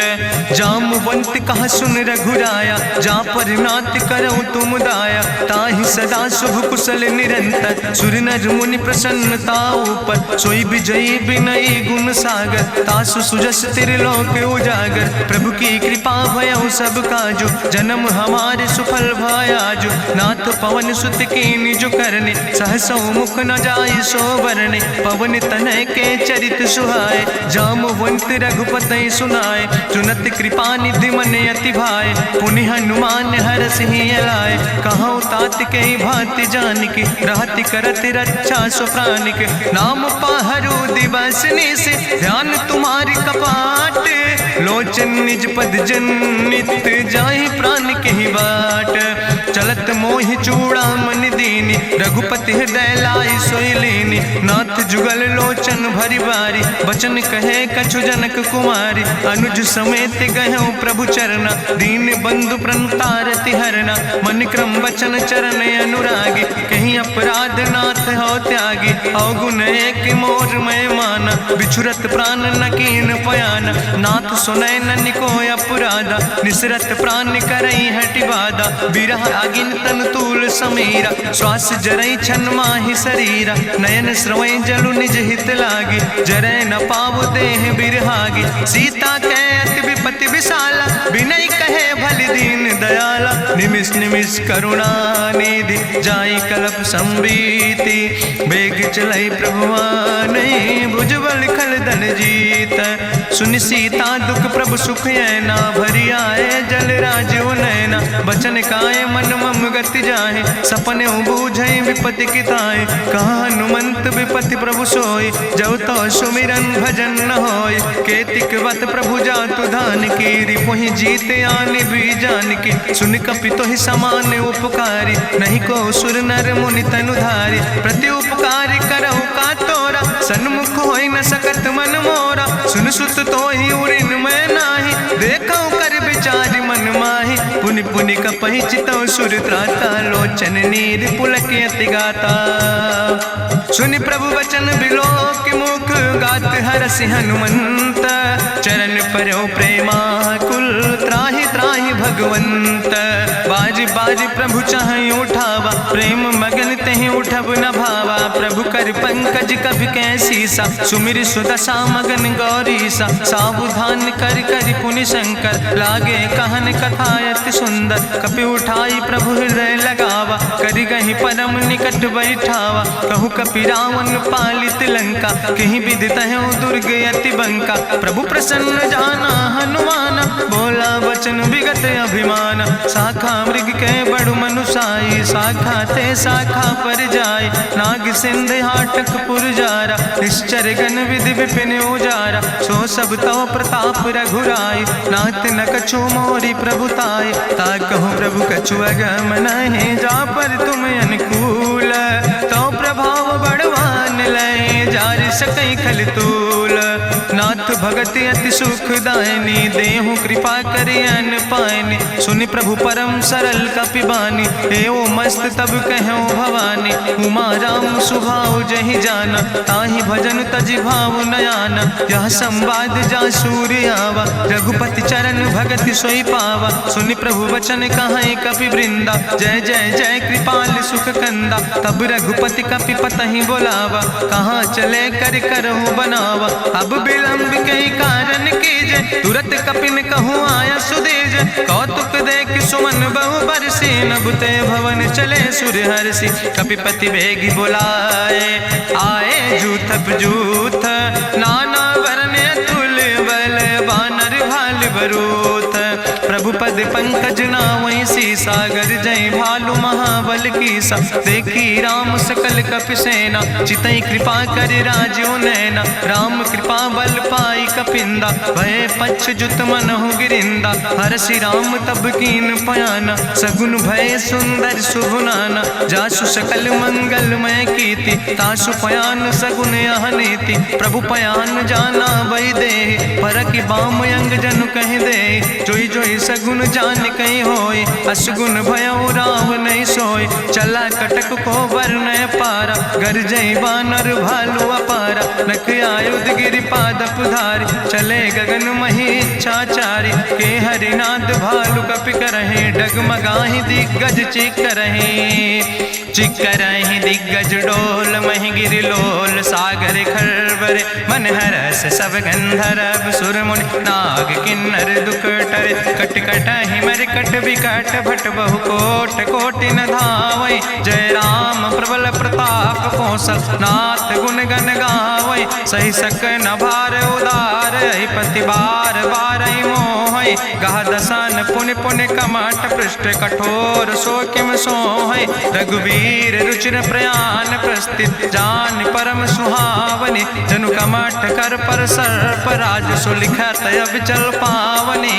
जामवंत कहा सुन रघुराया, जा पर नाथ करऊँ तुम दाया। ताहि सदा शुभ कुशल निरंतर, सुर नर मुनि प्रसन्नता ऊपर। सोई विजयी विनयी गुण सागर, तासु सुजस त्रिलोक उजागर। प्रभु की कृपा भयउ सब काजु, जन्म हमारे सुफल भयाजु। नाथ पवन सुत की निज करने, सहसौ मुख न जाय सो बरने। पवन तनय के चरित सुहाए, जामवंत रघुपति सुनाए। चुनत कृपा निधि मन अति भाए, पुनि हनुमान हरषि लाए। कहूँ तात के भांति जानकी, रहति करत रक्षा सो प्राणिक। नाम पाहरु दिवस निस, ध्यान तुम्हारी कपाट। लोचन निज पद जनित, जाहि प्राण के ही बाट। चलत मोहि चूड़ामन दीनी, रघुपति हृदय लाई सोई लीनी। नाथ जुगल लोचन भरि बारी, बचन कहे कछु जनक कुमारी। अनुज समेत गहु प्रभु चरना, दीन बंधु प्रणतारति हरना। मन क्रम बचन चरण अनुरागी, कहीं अपराध नाथ हो त्यागी। अवगुण एक मोर मैं माना, बिछुरत प्राण न कीन पयाना। नाथ सुनय नन को अपराधा, निसरत प्राण करई हटि बाधा। बिरह अगिन तन तूल समीरा, श्वास जरई छन माहि शरीरा। नयन श्रवै जलु निज हित लागी, जरै न पाव देह बिरहागी। सीता के अति विपति विशाला, बिनय कहे भलि दीन दयाला। निमिष निमिष करुणा निधि, जाई कलप संबीति। बेग चलै प्रभुआनै, भुजबल खल दल जीत। सुनि सीता दुख प्रभु सुख ऐना, भरि आए जल राजो नैना। बचन काए मन मम गति जाहे, सपने बूझै विपति किताए। कहा हनुमंत विपति प्रभु सोई, जब तो सुमिरन भजन न होय। केतिक वत प्रभु जातु धान की, रिपुहि जीत आनि भी जान की। सुन कपि तोहि समान उपकारी, नहीं को सुर नर मुनि तनुधारी। प्रति उपकारी करहु का तोरा, सन्मुख होई न सकत मन मोरा। सुन सुत तोहि उरिन मैं नाही, देखौ कर विचार मन माहि। पुनि पुनि कपहि चितौ सुर त्राता, लोचन नीर पुलक अति गाता। सुनि प्रभु वचन बिलोक मुख, गात हरषि हनुमंत। चरण परौ प्रेमाकुल, त्राहि त्राहि भगवंत। बाज बाज प्रभु चाहि उठावा, प्रेम मगन तेहि उठब न भावा। प्रभु कर पंकज कभि कैसीसा, सुमिर सुदशा मगन गौरीसा। सावधान कर कर पुनि शंकर, लागे कहन कथा अति सुंदर। कपि उठाई प्रभु हृदय लगावा, करि गहि परम निकट बैठावा। कहु कपि रावण पालित लंका, कहीं विधि तहु दुर्ग अति बंका। प्रभु प्रसन्न जाना हनुमाना, बोला वचन विगत अभिमान। शाखा मृग के बड़ु मनुसाई, शाखा ते शाखा पर जाय। नाग सिंध हाटक पुर जारा, निश्चर गण विधि विपिन उजारा। सो सब तव प्रताप रघुराई, नाथ न कछु मोरी प्रभुताई। ताकहु प्रभु कछु अगम नहीं, जा पर तुम अनुकूल। तो प्रभाव बड़वान लय, जार सकई खल तूल। नाथ भगति अति सुखदायनी, देहु कृपा करि अन पायनी। सुनि प्रभु परम सरल कपि बानी, एओ मस्त तब कहूँ भवानी। उमा राम सुभाव जहि जाना, ताहि भजन तजि भाव नयाना। यह संवाद जा सूर्य आवा, रघुपति चरण भगति सोई पावा। सुनि प्रभु वचन कहाई कपि वृंदा, जय जय जय कृपाल सुख कंदा। तब रघुपति कपि पतहि बोलावा, कहाँ चले कर करहु बनावा। अब विलंब के कारण कीजे, तुरत कपिन कहूँ आया सुदेज। कौतुक देख सुमन बहु बरसी, नभ ते भवन चले सुर हरषि। कपिपति बेगी बुलाए, आए जूथ जूथ, नाना वर्ण अतुल बलवा। वरूथ। प्रभु पद पंकज नावै सीसा, गरजै भालु महाबल कीसा। देखी राम सकल कपि सेना, चितई कृपा कर राजो नैना। राम कृपा बल पाई कपिंदा, भय पच्छ जुत मनहु गिरिंदा। हरसि राम तब कीन पयाना, सगुन भय सुंदर शुभ नाना। जासु सकल मंगलमय कीर्ति, तासु पयान सगुन अहनीति। प्रभु पयान जाना वही दे, परक बाम अंग जनु कह दे। जोई जोई सगुन जान कहीं होय, असगुन भयो राव नहीं सोय। चला कटक को वर्ण पारा, गरजई बानर भालु अपारा। नख आयुध गिरि पादप धारी, चले गगन मही इच्छाचारी। के हरिनाद भालु कपि करहि, डगमगाहि दिग्गज चिक करहि। चिक करहि दिग्गज डोल, महि गिरि लोल सागर खरबर। मन हरस सब गंधर्व सुर मुनि, नाग किन्नर दुख टरे। कट कटहि मरकट विकट, भट बहु कोट कोटि न धावै। जय राम प्रबल प्रताप कौशल, नाथ गुण गण गावै। सही सक न भार उदार, पति बार बार मोहै। गह दसन पुनि पुनि कमठ, पृष्ठ कठोर सो किम सोहै। रघुवीर रुचिर प्रयाण प्रस्थित, जान परम सुहावनी। जनु कमठ कर पर सर्प, राज सुलिखत अविचल पावनी।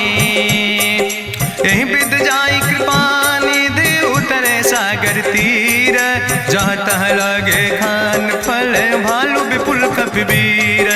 यही विद जाई कृपा निधि, उतरे सागर तीर। जहाँ तह लगे खान फल, भालु विपुल कपिवीर।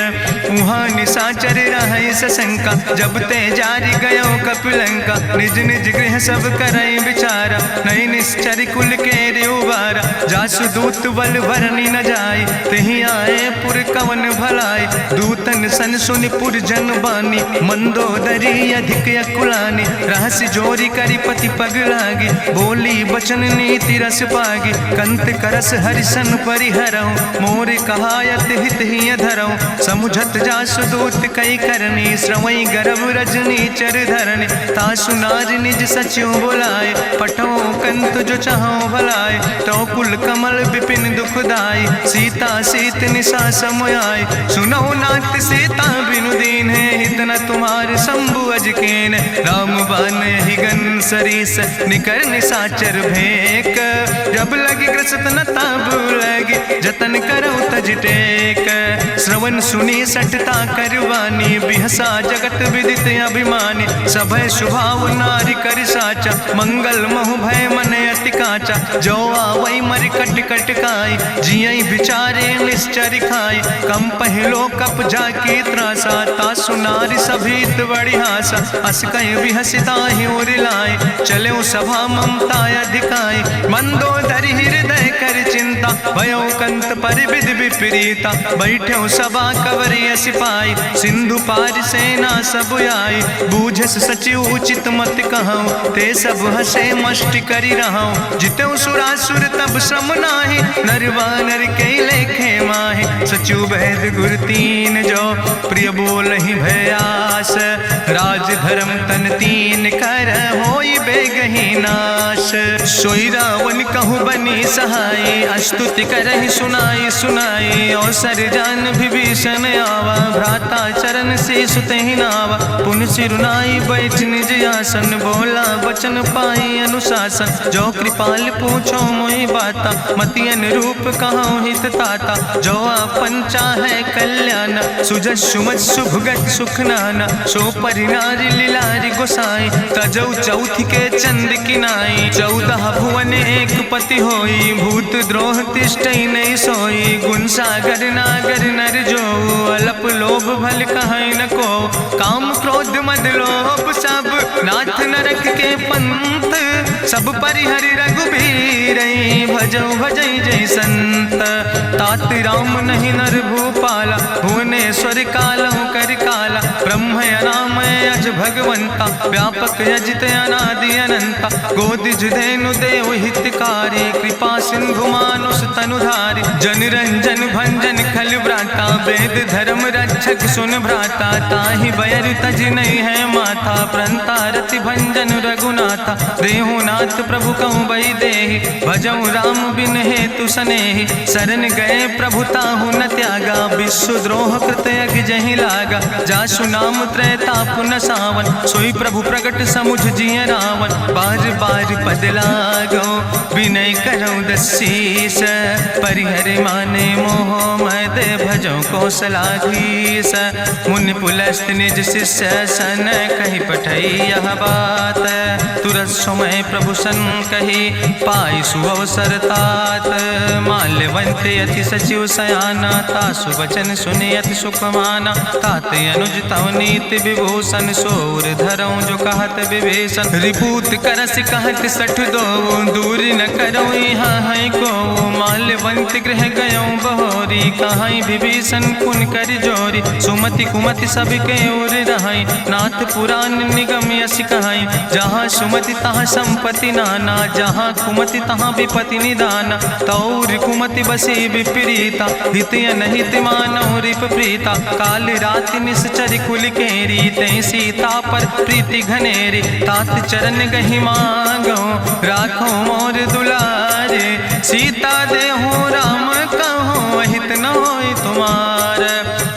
उहाँ निशाचर रहै सशंका, जब ते जारी गयो कपिलंका। निज निज गृह सब करई विचारा, नहीं निश्चर कुल के रेउबारा। जासु दूत बल भरनी न जाय, तेहि आए पुर कवन भलाई। दूतन सन सुनि पुर जन बानी, मंदोदरी अधिक अकुलानी। रहस्य जोरी करि पति पग लागी, बोली बचन नीति रस पागी। कंत करस हरिसन परिहरऊँ, मोर कहायत हित ही धरऊँ। समुझत जासु दूत कई करनी, श्रवई गर्भ रजनी चर धरनी। तासु नार निज सचिव बुलाए, पठो कंत जो चाहो भलाए। तो कुल कमल विपिन दुखदाई, सीता सीत निशा समयाय। सुनो नाथ सीता बिनु दीन है, हित न तुम्हार शंभु अजकेन। राम बान ही गन सरीस, निकर निशाचर भेक। जब लगी ग्रसत न तब लगी, जतन करो तज टेक। श्रवण सुनी सटता करवानी, बिहसा जगत विदित अभिमानी। सभय स्वभाव नारी कर साचा, मंगल महु भय मन अति काचा। जो आवै मर कट कट खाई, जियई बिचारे निश्चर खाई। कम पहलो कप जाकी त्रासा, तासु नारी सभीत बड़ी हासा। अस कहीं विहसिता ही उरिलाए, चले सभा ममता अधिकाई। मंदोदरी हृदय कर चिंता, भयो कंत परिविद विपरीता। बैठे सभा कवरिय सिपाही, सिंधु पार सेना सब आई। बूझस सचिव उचित मत कहूँ, ते सब हसे मष्टि करि रहूँ। जितऊ सुरासुर तब श्रम नाही, नरवा नर के लेखे माहि। सचिव वैद गुर तीन जो, प्रिय बोल ही भयास। राज धर्म तन तीन कर, होई बेगही नाश। सोई रावण कहूँ बनी सहाय, अस्तुति करहि सुनाई सुनाई। अवसर जान विभीषण आवा, भ्राता चरण से सुतहि नावा। पुन सिरुनाई बैठ निज आसन, बोला वचन पाई अनुशासन। जो कृपाल पूछो मोहि बाता, मति अनुरूप कहूँ हित ताता। जो आपन चाहे कल्याण, सुजस सुमत सुभगत सुख नाना। सो परिनारी लीलारी गोसाई, तजौ चौथ के चंद किनाई। 14 भुवन एक पति होई, भूत द्रोह तिष्ठई नहीं सोई। गुण सागर नागर नर जो, अलप लोभ भल कहीं न को। काम क्रोध मद लोभ सब, नाथ नरक के पंथ। सब परिहरि रघुबीर, भजौ भजई जय संत। तात राम नहीं नर भूपाला, भुवनेश्वर कालहु कर काला। ब्रह्म अनामय अज भगवंता, व्यापक अजित अनादि अनंता। गोदिज धेनु देव हितकारी, कृपा सिंधु मानुष तनुधारी। जन रंजन भंजन खल व्राता, वेद धर्म रक्षक सुन भ्राता। ताहि बयर तज नहीं है माथा, प्रंता रति भंजन रघुनाथा। देहु नाथ प्रभु कहूँ बही देहि, भजऊ राम बिन हेतु सनेहि, शरण गए प्रभु ताहु न त्यागा, विश्वद्रोह कृत अघ जहि लागा, जासु नाम त्रैताप न सावन, सोई प्रभु प्रगट समुझ जिय रावण, बार बार पद लागो विनय करऊँ दसीस, परिहर माने मोह मद भजो कौशलाधीश, मुनि पुलस्त निज शिष्य सन कहि पठई यह बात, तुरत समय प्रभु सन कही पाई सुअवसर तात, माल्यवंत अति सचिव सयाना, तासु वचन सुनि अति सुख माना, तात अनुज तव नीति विभूषण, सोर धरऊँ जो कहत विभीषण, रिपूत करस कहत सठ दो, दूर न करऊँ यहाँ है को, माल्यवंत गृह गयऊँ बहोरी, कहाई विभीषण पुन कर जोरी, सुमति कुमति सबके ओर रहाई, नाथ पुराण निगम यश कहाई, जहाँ सुमति तहाँ संपत्ति नाना, जहाँ कुमति तहाँ विपति निदाना, तौर कुमति बसी विपरीता, हित अनहित मानव रिप प्रीता, काल राति निश्चर कुल केरी, तै सीता पर प्रीति घनेरी, तात चरण गहि मांगो राखो मोर दुलारे, सीता देहु राम कहो अहित न होय तुम्हार,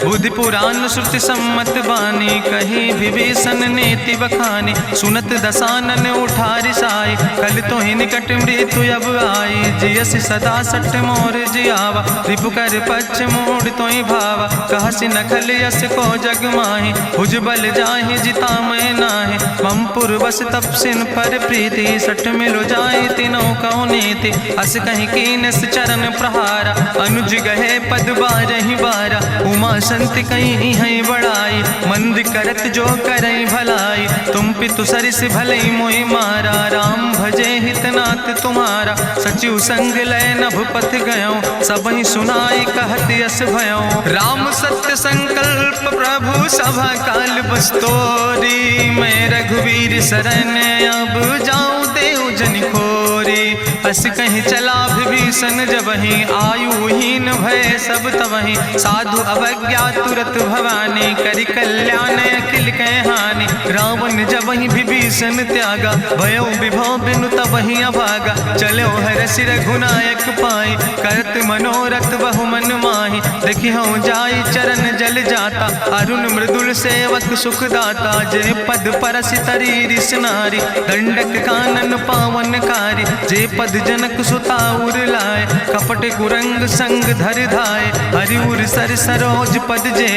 बुद्धि पुराण श्रुति सम्मत बानी, कही विभीषण नीति बखानी, सुनत दसानन उठारि साई, कल तो ही निकट मृत्यु अब आई, जियस सदा सठ मोर जियावा, रिपु कर पक्ष मोड़ तो ही भावा, कहसि नखल यस को जग माहि, भुज बल जाहि जिता मैं नाहि, मम पुरवस तपसिन पर प्रीति, सठ मिलो जाहि तिनौ कौ नीति, अस कहीं कीनस चरण प्रहारा, अनुज गहे पद बारहि बारा, उमा संत कहीं है बड़ाई, मंद करत जो करई भलाई, तुम पितु सरिस भलई मोहि मारा, राम भजे हितनाथ तुम्हारा, सचिव संग लय नभ पथ गयो, सबहि सुनाई कहत यस भयो, राम सत्य संकल्प प्रभु सभा काल बस्तोरी, मैं रघुवीर शरण अब जाऊं देव जन खोरी, अस कहीं चला विभीषण जबहि, आयुहीन भय सब तबहि, साधु अवज्ञा तुरत भवानी, करि कल्याण अखिल कह हानि, रावण जबहि विभीषण त्यागा, भयो विभव बिनु तबहि अभागा, चलो हरसि रघुनायक पाई, करत मनोरथ बहु मन माहि, देखिहु जाई चरण जल जाता, अरुण मृदुल सेवक सुख दाता, जे पद परसि तरी रिस नारी, दंडक कानन पावन कारी, जे पद जनक सुता उर लाए, कपट कुरंग संग धर धाय, हरिउर सर सरोज पद जे,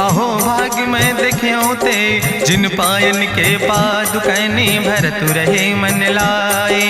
अहो भाग्य मैं देख्यो ते, जिन पायन के पादु कैनी भरत रहे मन लाए,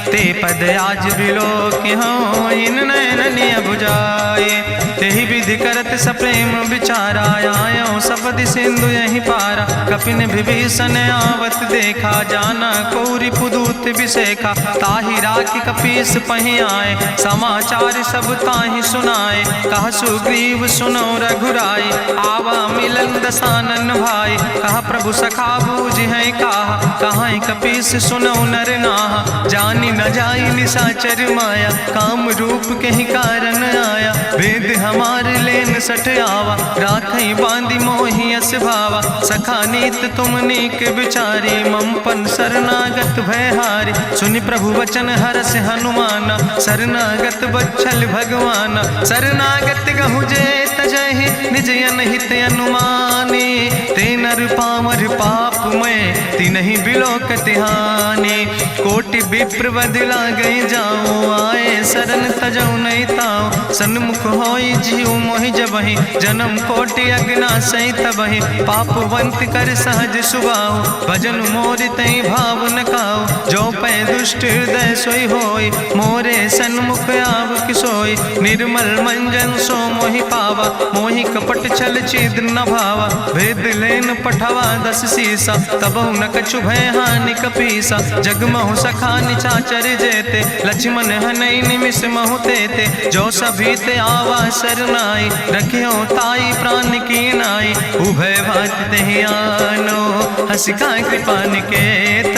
ते पद आज बिलोक हो इन नयन बुझाए, तेहि विधि करत सप्रेम विचारा, आयो सपदि सिंधु यही पारा, कपिन विभीषण आवत देखा, जाना कौरि पुदूत विशेखा, ताहि राखि कपीस पहि आए, समाचार सब ताहि सुनाए, कह सुग्रीव सुनो रघुराई, आवा मिलन दसानन भाई, कह प्रभु सखा बूझ है कहा कपीस सुनो नर नाहा, जानी न जाई निशाचर माया, काम रूप के ही कारण आया, वेद हमार लेन सठ आवा, राखई बांधी मोहि यस भावा, सखा नीत तुम नीक विचारी, मम पन शरणागत भयहारी, सुनि प्रभु वचन हरस हनुमाना, शरणागत बच्छल भगवाना, शरणागत गहु जे तजहि निज अनहित अनुमानी, ते नर पामर पाप मैं तिनहि बिलोकत हानि, कोटि विप्र बदला गई जाऊँ, आए शरण तजऊ नहीं ताऊ, सन्मुख होई जीव मोहि जबहि, जन्म कोटि अग्ना सही तबहि, पापवंत कर सहज सुभाऊ, भजन मोर तई भाव न काऊ, जो पै दुष्ट हृदय सोई होई, मोरे सन्मुख आव किसोई, निर्मल मंजन सो मोहि पावा, मोहि कपट छल छिद्र न भावा, भेद लेन पठवा दस सीसा, तबहु न कछु भय हानि कपीसा, जगमहु सखा निचाचर जेते, लक्ष्मण हनई निमिष महु तेते, जो सभी ते आवा सरनाई, रखियो ताई प्राण की नाई, उभय भात तेहि आनो, हसिका कृपा निकेत,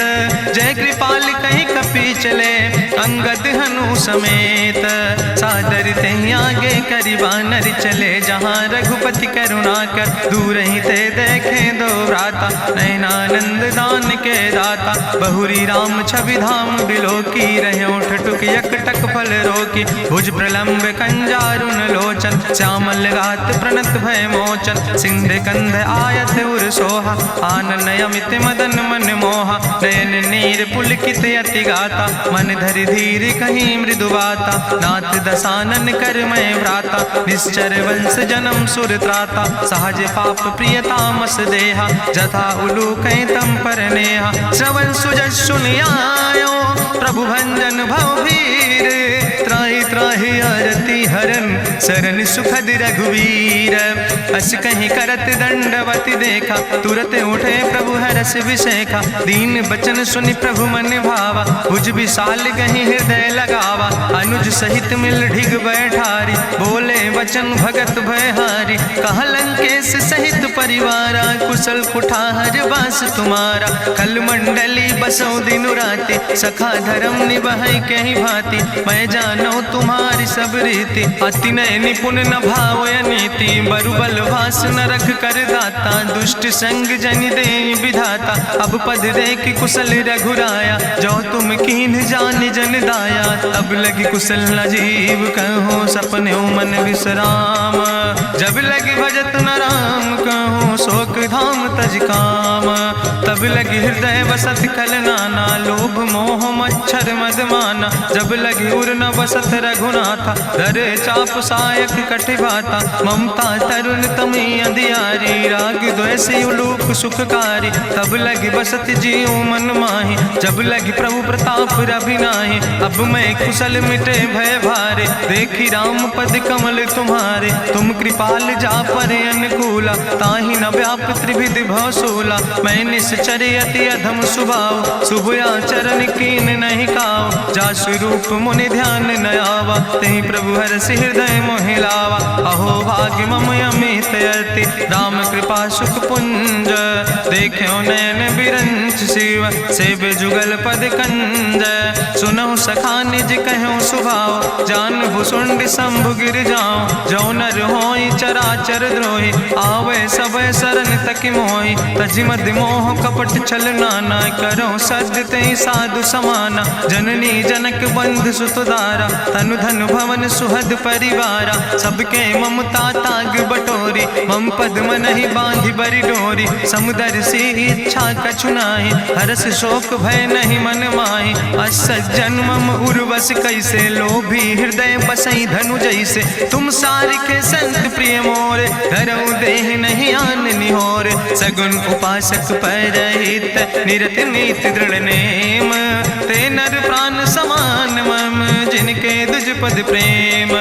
जय कृपाल कहीं कपी चले, अंगद हन धनु समेत। सादर ते आगे करी बानर चले जहाँ रघुपति करुणा कर। दूर ही ते देखे दो भ्राता नयनानंद दान के दाता। बहुरी राम छवि धाम बिलो की रहे ठटुक यकटक फल रोकी। भुज प्रलंब कंजारुन लोचन श्यामल गात प्रणत भय मोचन। सिंध कंध आयत उर सोहा आनन अमित मदन मन मोहा। नयन नीर पुलकित अति गाता मन धरि धीर कहीं मृदु बाता। नाथ दसानन कर मैं भ्राता निश्चर वंश जन्म सुर त्राता। सहज पाप प्रियतामस देहा जथा उलूक तम पर नेहा। श्रवण सुजस सुनियायो प्रभु भंजन भव भीर। त्राहि त्राहि आरती हरन शरण सुखद रघुवीर। अस कहीं करत दंडवत देखा तुरत उठे प्रभु हरस विशेखा। दीन बचन सुनि प्रभु मन भावा भुज विशाल कहीं हृदय लगावा। अनुज सहित मिल ढिग बैठारी बोले वचन भगत भयहारी। कहा लंकेश सहित परिवारा कुशल कुठार वास तुम्हारा। कल मंडली बसो दिनु राति सखा धर्म निभाई कहीं भांति। मैं जानो तुम्हारी सब रीति अति नय निपुण न भाव नीति। बरुबल वास न रख कर दाता दुष्ट संग जन दे विधाता। अब पद देख कुशल रघुराया जो तुम कीन जान जन दाया। तब लगी कुशल न जीव कहो सपने मन विश्राम। जब लगी भजत न राम कहो शोक धाम तज काम। तब लगी हृदय बसत खल नाना लोभ मोह मच्छर मद माना। जब लगी उर न बसत रघुनाथा धरे चाप सायक कटिभाता। ममता तरुण तमी अंधियारी राग द्वेषी उलूक सुखकारी। तब लगी बसत जीव मन माही जब लगी प्रभु प्रताप रवि नाही। अब मैं कुशल मिटे भय भारे देखी राम पद कमल तुम्हारे। तुम कृपाल जा पर अनुकूला ताहि न व्याप त्रिविध भवसूला। मैं निश्चर अति अधम स्वभाव शुभ आचरण कीन नहीं काव। जा स्वरूप मुनि ध्यान न आवा तेहि प्रभु हरसि हृदय मोहि लावा। अहो भाग्य मम अमित अति राम कृपा सुख पुंज। देखो नयन बिरंच शिव सेव जुगल पद कंज। सुनहु सखा निज कहूँ सुभाव जान भुसुंड शंभु गिर जाऊं। जो नर होई चराचर द्रोही आवे सब शरण तक मोहि। तजि मद मोह कपट छल नाना करो सद्य तेहि साधु समाना। जननी जनक बंधु सुतदारा तनु धन भवन सुहद परिवारा। सबके ममता ताग बटोरी मम पद मन ही बांधि बरी डोरी। समुदर सी इच्छा कछु नाही हरस शोक भय नहीं मन माही। असज्जन मम उर्वश कैसे लोभी हृदय बसई धनु जैसे। तुम सारिखे संत प्रिय मोरे धरऊ देह नहीं आन निहोर। सगुन उपासक परहित निरत नीति दृढ़ नेम। ते नर प्राण समान मम जिनके दुज पद प्रेम।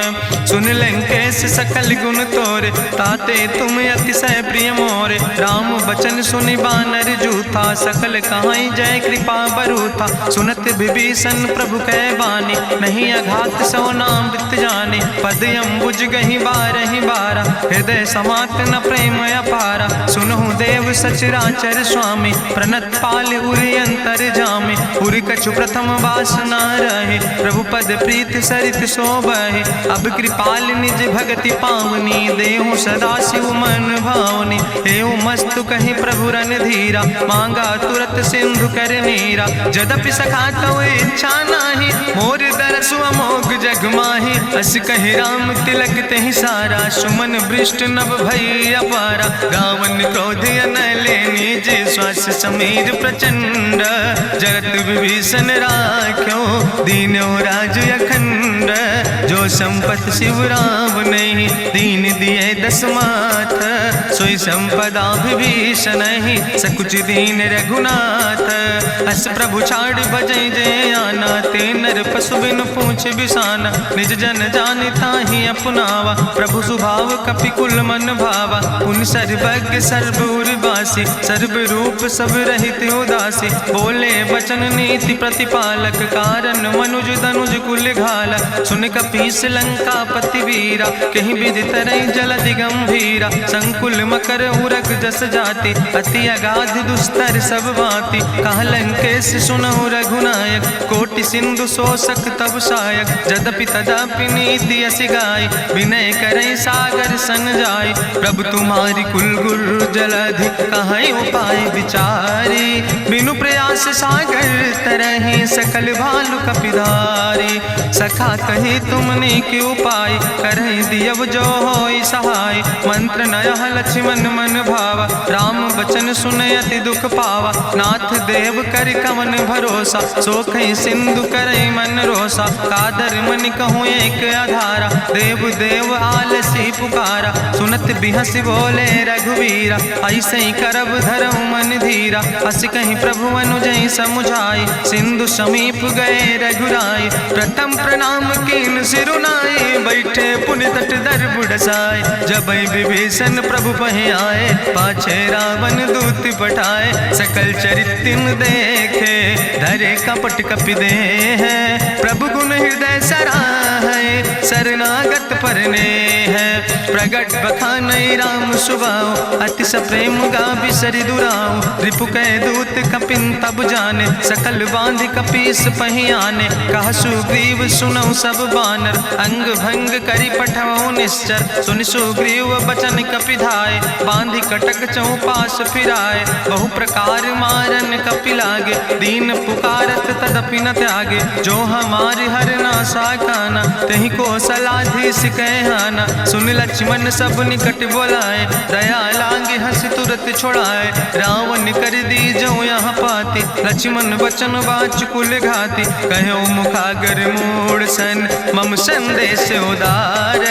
सुन लंकेश सकल गुण तोरे ताते तुम अतिशय प्रिय मोरे। राम बचन सुनि बानर जूथा सकल कहाई जय कृपा बरूथा। सुनत विभीषण प्रभु कै बानी नहीं अघात सो नाम वृत जानी। पद अम्बुज गहि बारहि बारा हृदय समात न प्रेम अपारा। सुनहु देव सचराचर स्वामी प्रणत पाल उरि अंतर जामी। उरि कछु प्रथम वासना रहे प्रभु पद प्रीत सरित शोभहि। अब कृपाल निज भगति पावनी देहु सदा शिव मन भावनी। एवं मस्तु कहि प्रभु रन धीरा मांगा तुरत सिंधु कर नीरा। जदपि सखा तो इच्छा नाही मोर दरसु अमोघ जग माही। अस कहि राम तिलक तेहि सारा सुमन वृष्ट नभ भई अपारा। गावन क्रोध अनले निज श्वास समीर प्रचंड। जरत विभीषण राख्यो दीनो राज अखंड। जो संपत शिव राम नहीं दीन दिए दस माथ। सोई संपदा विभीषण ही सकुच दीन रघुनाथ। अस प्रभु छाड़ भजै जय आना ते नर पशु बिन पूछ बिसाना। निज जन जानिता ही अपनावा प्रभु स्वभाव कपि कुल मन भावा। उन सर्वज्ञ सर्वउर्वासी सर्व रूप सब रहित उदासी। बोले वचन नीति प्रतिपालक कारण मनुज तनुज कुल घाला। सुन कपीस लंका पति वीरा कहीं विधि तरई जलधि गंभीरा। संकुल मकर उरग जस जाति अति अगाध दुस्तर सब भांति। कहा लंकेश सुनहु रघुनायक कोटि सिंधु शोषक सक तब सायक, जदपि तदपि नीति असि गाय, विनय करई सागर सन जाय। प्रभु तुम्हारी कुल गुरु जलधि, कहीं उपाय विचारी, बिनु प्रयास सागर तरहि, सकल भालु कपिधारी। सखा कही तुमने के उपाय, करहि दियव जो होई सहाय। मंत्र नयह लक्ष्मण मन भावा, राम बचन सुनय अति दुख पावा। नाथ देव कर कवन भरोसा, सोखई सिंधु करई मन रोसा। कादर मन कहूँ एक आधारा, देव देव आलसी पुकारा। सुनत बिहस बोले रघुवीरा, ऐसे ही करब धरऊ मन धीरा। अस कहीं प्रभु अनुजय समुझाई, सिंधु समीप गए रघुराई। प्रथम प्रणाम कीन सिरुनाई, बैठे पुनि तट दर बुढ़साए। जब विभीषण प्रभु पहे आए, पाछे रावण दूत पठाए। सकल चरित्र देखे, धरे कपट कपि दे है। प्रभु गुण हृदय सराहै, शरणागत परने है। प्रगट बखानई राम सुभाऊ, अति प्रेम गावि सरि दुराऊ। रिपु कै दूत कपिन तब जाने, सकल बांधि कपीस पहि आने। कहा सुग्रीव सुनऊ सब बानर, अंग भंग करि पठवऊ निश्चर। सुनि सुग्रीव बचन कपिधाय, बांधि कटक चौपास फिराए। बहु प्रकार मारन कपि लागे, दीन पुकारत तदपि न त्यागे। जो हमारि हर ना साकाना, तहि को सलाधीस कहना। सुन लक्ष्मण सब निकट बोलाए, दया लागे हंस तुरत छोड़ाए। रावण कर दी जो यहाँ पाती, लक्ष्मण बचन बाच कुल घाती। कहो मुखागर मूढ़ सन, मम संदेश उदार।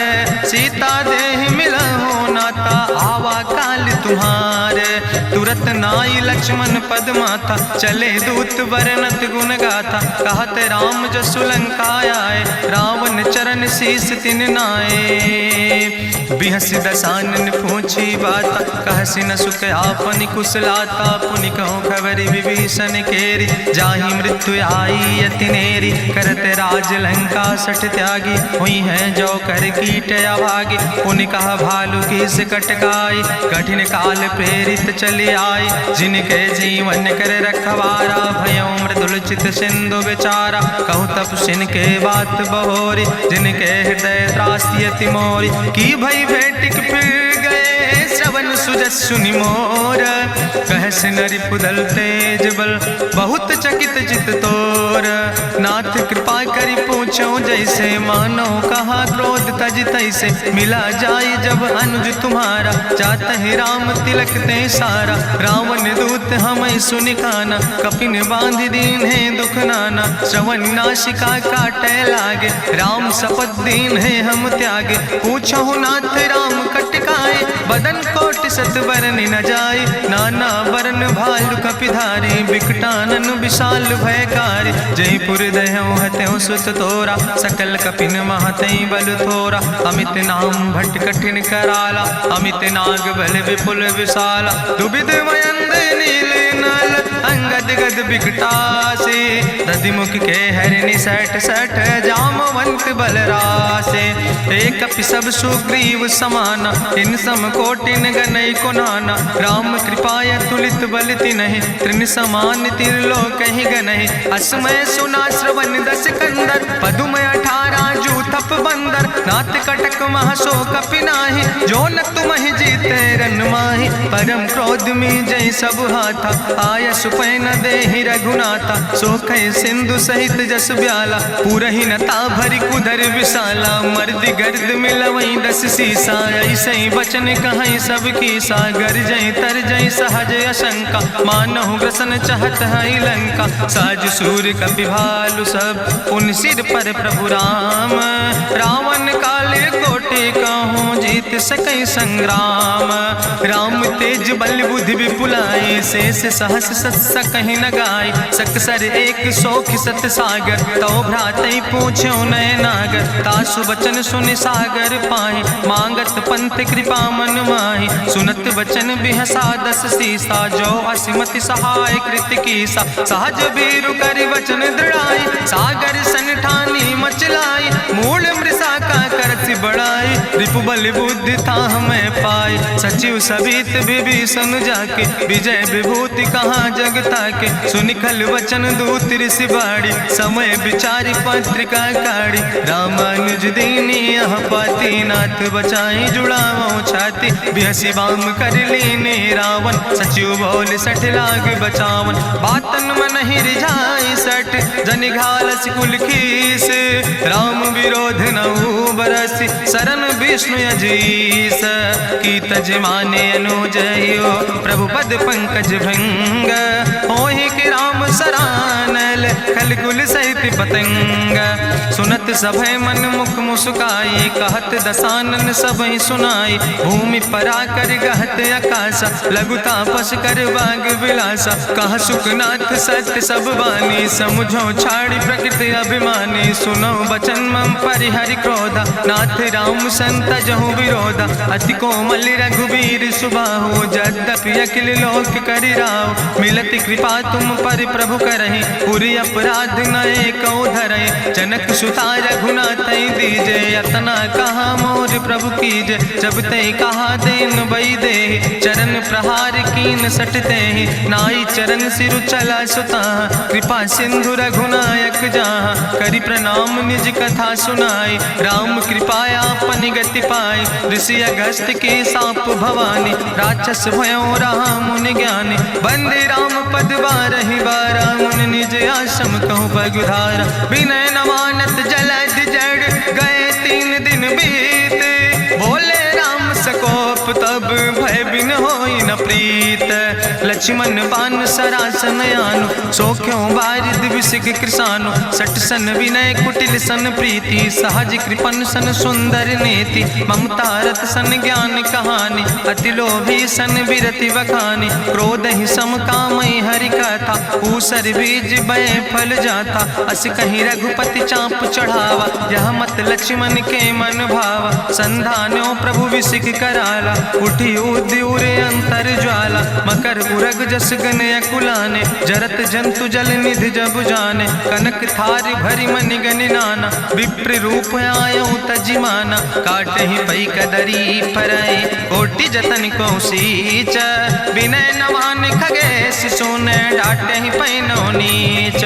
सीता देह मिला हो नाता, आवा काल तुम्हारे। तुरत नाई लक्ष्मण पद माथा, चले दूत बरनत गुण गाथा। कहत राम जसु लंका आए, रावण चरण शीस तिन नाए। बिहस दसानन पूछी बात, कहसि न सुख आपन कुशलाता। पुनि कहूँ खबरि विभीषण केरी, जाहि मृत्यु आई अति नेरी। करत राज लंका सठ त्यागी, हुई है जो कर कीट अभागी। पुनि कहा भालू की से कटकाई, कठिन काल प्रेरित चले आई। जिनके जीवन कर रखवारा, भयो मृदुल चित सिंधु विचारा। कहूँ तप सिन के बात बहोरी, जिनके हृदय त्रासी अति मोरी। की भई भेटिक फिर गए, श्रवण सुजस्सु निमोर। कहस नरि पुदल तेज बल, बहुत चकित चित तोर। नाथ कृपा करि पूछो जैसे, मानो कहा क्रोध तज तैसे। मिला जाय जब अनुज तुम्हारा, चातहि राम तिलक ते सारा। रावण दूत हमें सुनिकाना, कपिन बांध दीन है दुख नाना। श्रवण नाशिका काटे लागे, राम शपथ दीन है हम त्यागे। पूछो नाथ राम कटकाए, बदन कोटि सत बरन न जाय। नाना बरन भालु कपिधारी, बिकटानन विशाल भयकारी। जयपुर दहु हतहु सुत तोरा, सकल कपिन महतई बल थोरा। अमित नाम भट कठिन कराला, अमित नाग बल विपुल विशाला। दुबिध मयंद नील नल, अंगद गद बिकटासे। दधिमुख के हरिणि सठ सठ, जामवंत बलरासे। एक कपि सब सुग्रीव समाना, इन सम कोटिन गनई को नाना। राम कृपाय तुलित बल तिन्हि, त्रिन समान तिरलोक ही गनहि। असमय सुना श्रवण दस कंदर, पदुमय 18 जूथप बंदर। नाथ कटक महसो कपि नाहि, जो न तुमहि जीते रन माहि। परम क्रोध में जय सब हाथा, आय सुपै न देहि रघुनाथा। सोखै सिंधु सहित जस ब्याला, पूरहि नता भरि कुधर विशाला। मर्द गर्द मिलवई 10 सीसा, ऐसे बचन कहई सब कीसा। गर जय तर जय सहज अशंका, मानहु ग्रसन चाहत है लंका। साज सूर कपि भालु सब, पुन सिर पर प्रभु राम। रावण काले कोटि कहूँ, जीत सकई संग्राम। राम तेज बल बुद्धि विपुलाई, शेष सहस सत सकहि न गाय। सकसर एक सोख सत सागर, तो भ्रातई पूछो नय नागर। तासु बचन सुनि सागर पाहि, मांगत पंथ कृपा मन माहि। सुनत बचन बिहसा 10 सीसा, जो असिमति सहाय कृत कीसा। सहज बीरु करि वचन दृढ़ाई, सागर सन ठानी मचलाई। मूल मृषा का करसि बड़ाई, रिपु बल बुद्धि था हमें पाए, सचिव सबित विभीषण जाके, विजय विभूति कहाँ जग ताके। सुनि खल वचन दूत ऋषि बाड़ी, समय विचारि पत्रिका काढ़ी। रामानुज दीनी यह पाती, नाथ बचाई जुड़ावो छाती। बिहसी बाम कर लीने रावण, सचिव बोल सठ लाग बचावन। बातन मन ही रिझाई सठ, जनि घालस कुल खीस। राम विरोध नहु बरसि, शरण विष्णु अजीस। की तज माने अनुजयो, प्रभु पद पंकज भंग। होहि कि राम सरानल, खल कुल सहित पतंग। सुनत सभय मन मुख मुस्काई, कहत दसानन सबहि सुनाई। भूमि परा कर गहत आकाशा, लघु तापस कर बाग विलासा। कहा सुखनाथ सत्य सब बानी, समुझो छाड़ी प्रकृति अभिमानी। सुनो बचन मम परिहरि क्रोधा, नाथ राम संत जहु विरोधा। अति कोमल रघुबीर सुबाहु, यद्यपि अखिल लोक करि राव। मिलति कृपा तुम पर प्रभु करहि, पुरि अपराध नए कौ धरहि। जनक सुता रघुनाथ दीजे, यतना कहा मोर प्रभु कीजे। जब ते कहा देन बई दे, चरण प्रहार कीन सटते। नाई चरण सिरु चला सुता, कृपा सिंधु रघुनायक जहाँ। करि प्रणाम निज कथा सुनाई, राम कृपाया अपनी गति पाई। ऋषि अगस्त के साप भवानी, राक्षस भयो रहा मुनि ज्ञानी। बंदे राम पद बारहि बारा, मुनि निज आश्रम कहु पगुधारा। विनय न मानत जलद जड़, गए 3 दिन बीते। बोले राम सकोप तब, भय बिन होई न प्रीत। लक्ष्मण बान सरासन आनु, सोख्यों बारिद विसिक कृसानु। सठ सन विनय कुटिल सन प्रीति, सहज कृपन सन सुंदर नीति। ममता रत सन ज्ञान कहानी, अति लोभी सन विरति बखानी। क्रोध ही सम कामई हरि कथा, ऊसर बीज बय फल जाता। अस कहीं रघुपति चाप चढ़ावा, यह मत लक्ष्मण के मन भावा। संधान्यो प्रभु विसिक कराला, उठी उद्यूर अंतर ज्वाला। मकर उरग जस गन अकुलाने, जरत जंतु जल निधि जब जाने। कनक थारी भरी मनि गनि नाना, विप्र रूप आयो तजिमाना। काटहि पई कदरी परई, कोटि जतन को सींच। विनय न मान खगेश सुने, डांटहि पैनो नीच।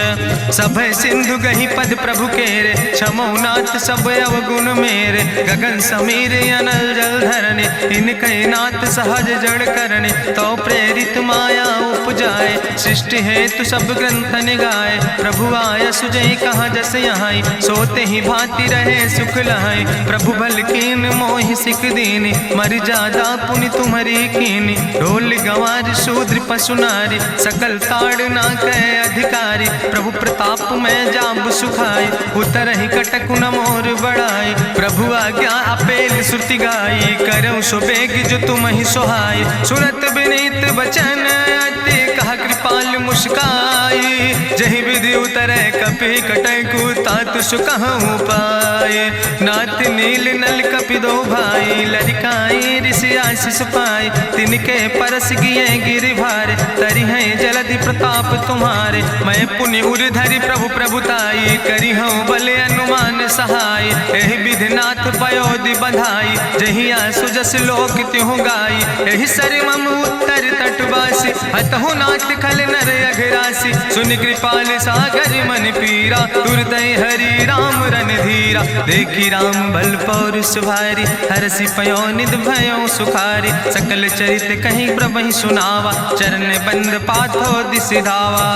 सब सिंधु गहि पद प्रभु केरे, क्षमो नाथ सब अवगुण मेरे। गगन समीर अनल जल धरने, इनके नाथ सहज जड़ करने। तो प्रेरित माया उपजाए, सृष्टि हेतु सब ग्रंथ निगाए। प्रभु आय सुजय कहाँ जस यहाँ, सोते ही भांति रहे सुख लहाई। प्रभु भल कीन मोहि सिख दीनी, मर जादा पुनि तुम्हारी कीनी। ढोल गंवार शूद्र पशु नारी, सकल ताड़ ना कहे अधिकारी। प्रभु प्रताप में जाब सुखाई, उतर ही कटक न मोर बढ़ाई। प्रभु आज्ञा अपेल श्रुति गाई, करऊँ सुबेग जो तुम ही सोहाई। सुनत विनीत बचन अति, कहा कृपाल मुस्काई। जहि विधि उतरे कपि कटकु, तातु सुकहु पाए। नाथ नील नल कपि दो भाई, लरिकाई ऋषि आशीष पाए। तिनके परस गिए गिरि भारे, तरि है जलधि प्रताप तुम्हारे। मैं पुनि उर धरि प्रभु प्रभुताई, करी हूँ बल अनुमान सहाय। एहि विधि नाथ पयोधि बधाई, जहिया सुजस लोक त्यों गाई। एहि सर मम उत्तर तटवासी, हतहु नाथ खल नर अघरासी। सुनि कृपाल सागर मन पीरा, तुरत हरि राम रन धीरा। देखी राम बल पौरुष भारी, हरसि पयो निध भयो सुखारी। सकल चरित कहीं प्रभु सुनावा, चरण बंद पाथो दिस धावा।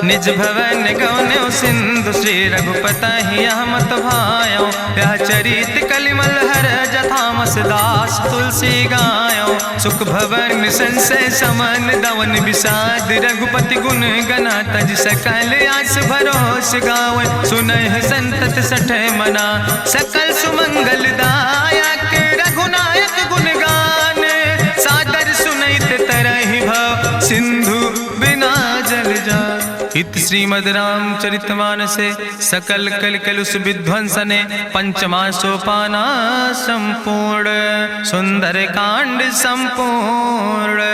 निज भवन गौन्यो सिंधु, श्री रघुपति यह मत भायो। यह चरित कलिमल हर जथामस दास, तुलसी गायो। सुख भवन संशय समन, दवन विषाद रघुपति गुण गना। तज सकल आस भरोस गावे, सुनहि संतत सठ मना। सकल सुमंगल दायक, रघुनायक गुण गाने। सादर सुनैत तरहि भव, सिंधु बिना जल जा। इत श्रीमद् रामचरितमानसे सकल कलकलुष विध्वंसने। पंचमा सोपाना संपूर्ण, सुंदर कांड संपूर्ण।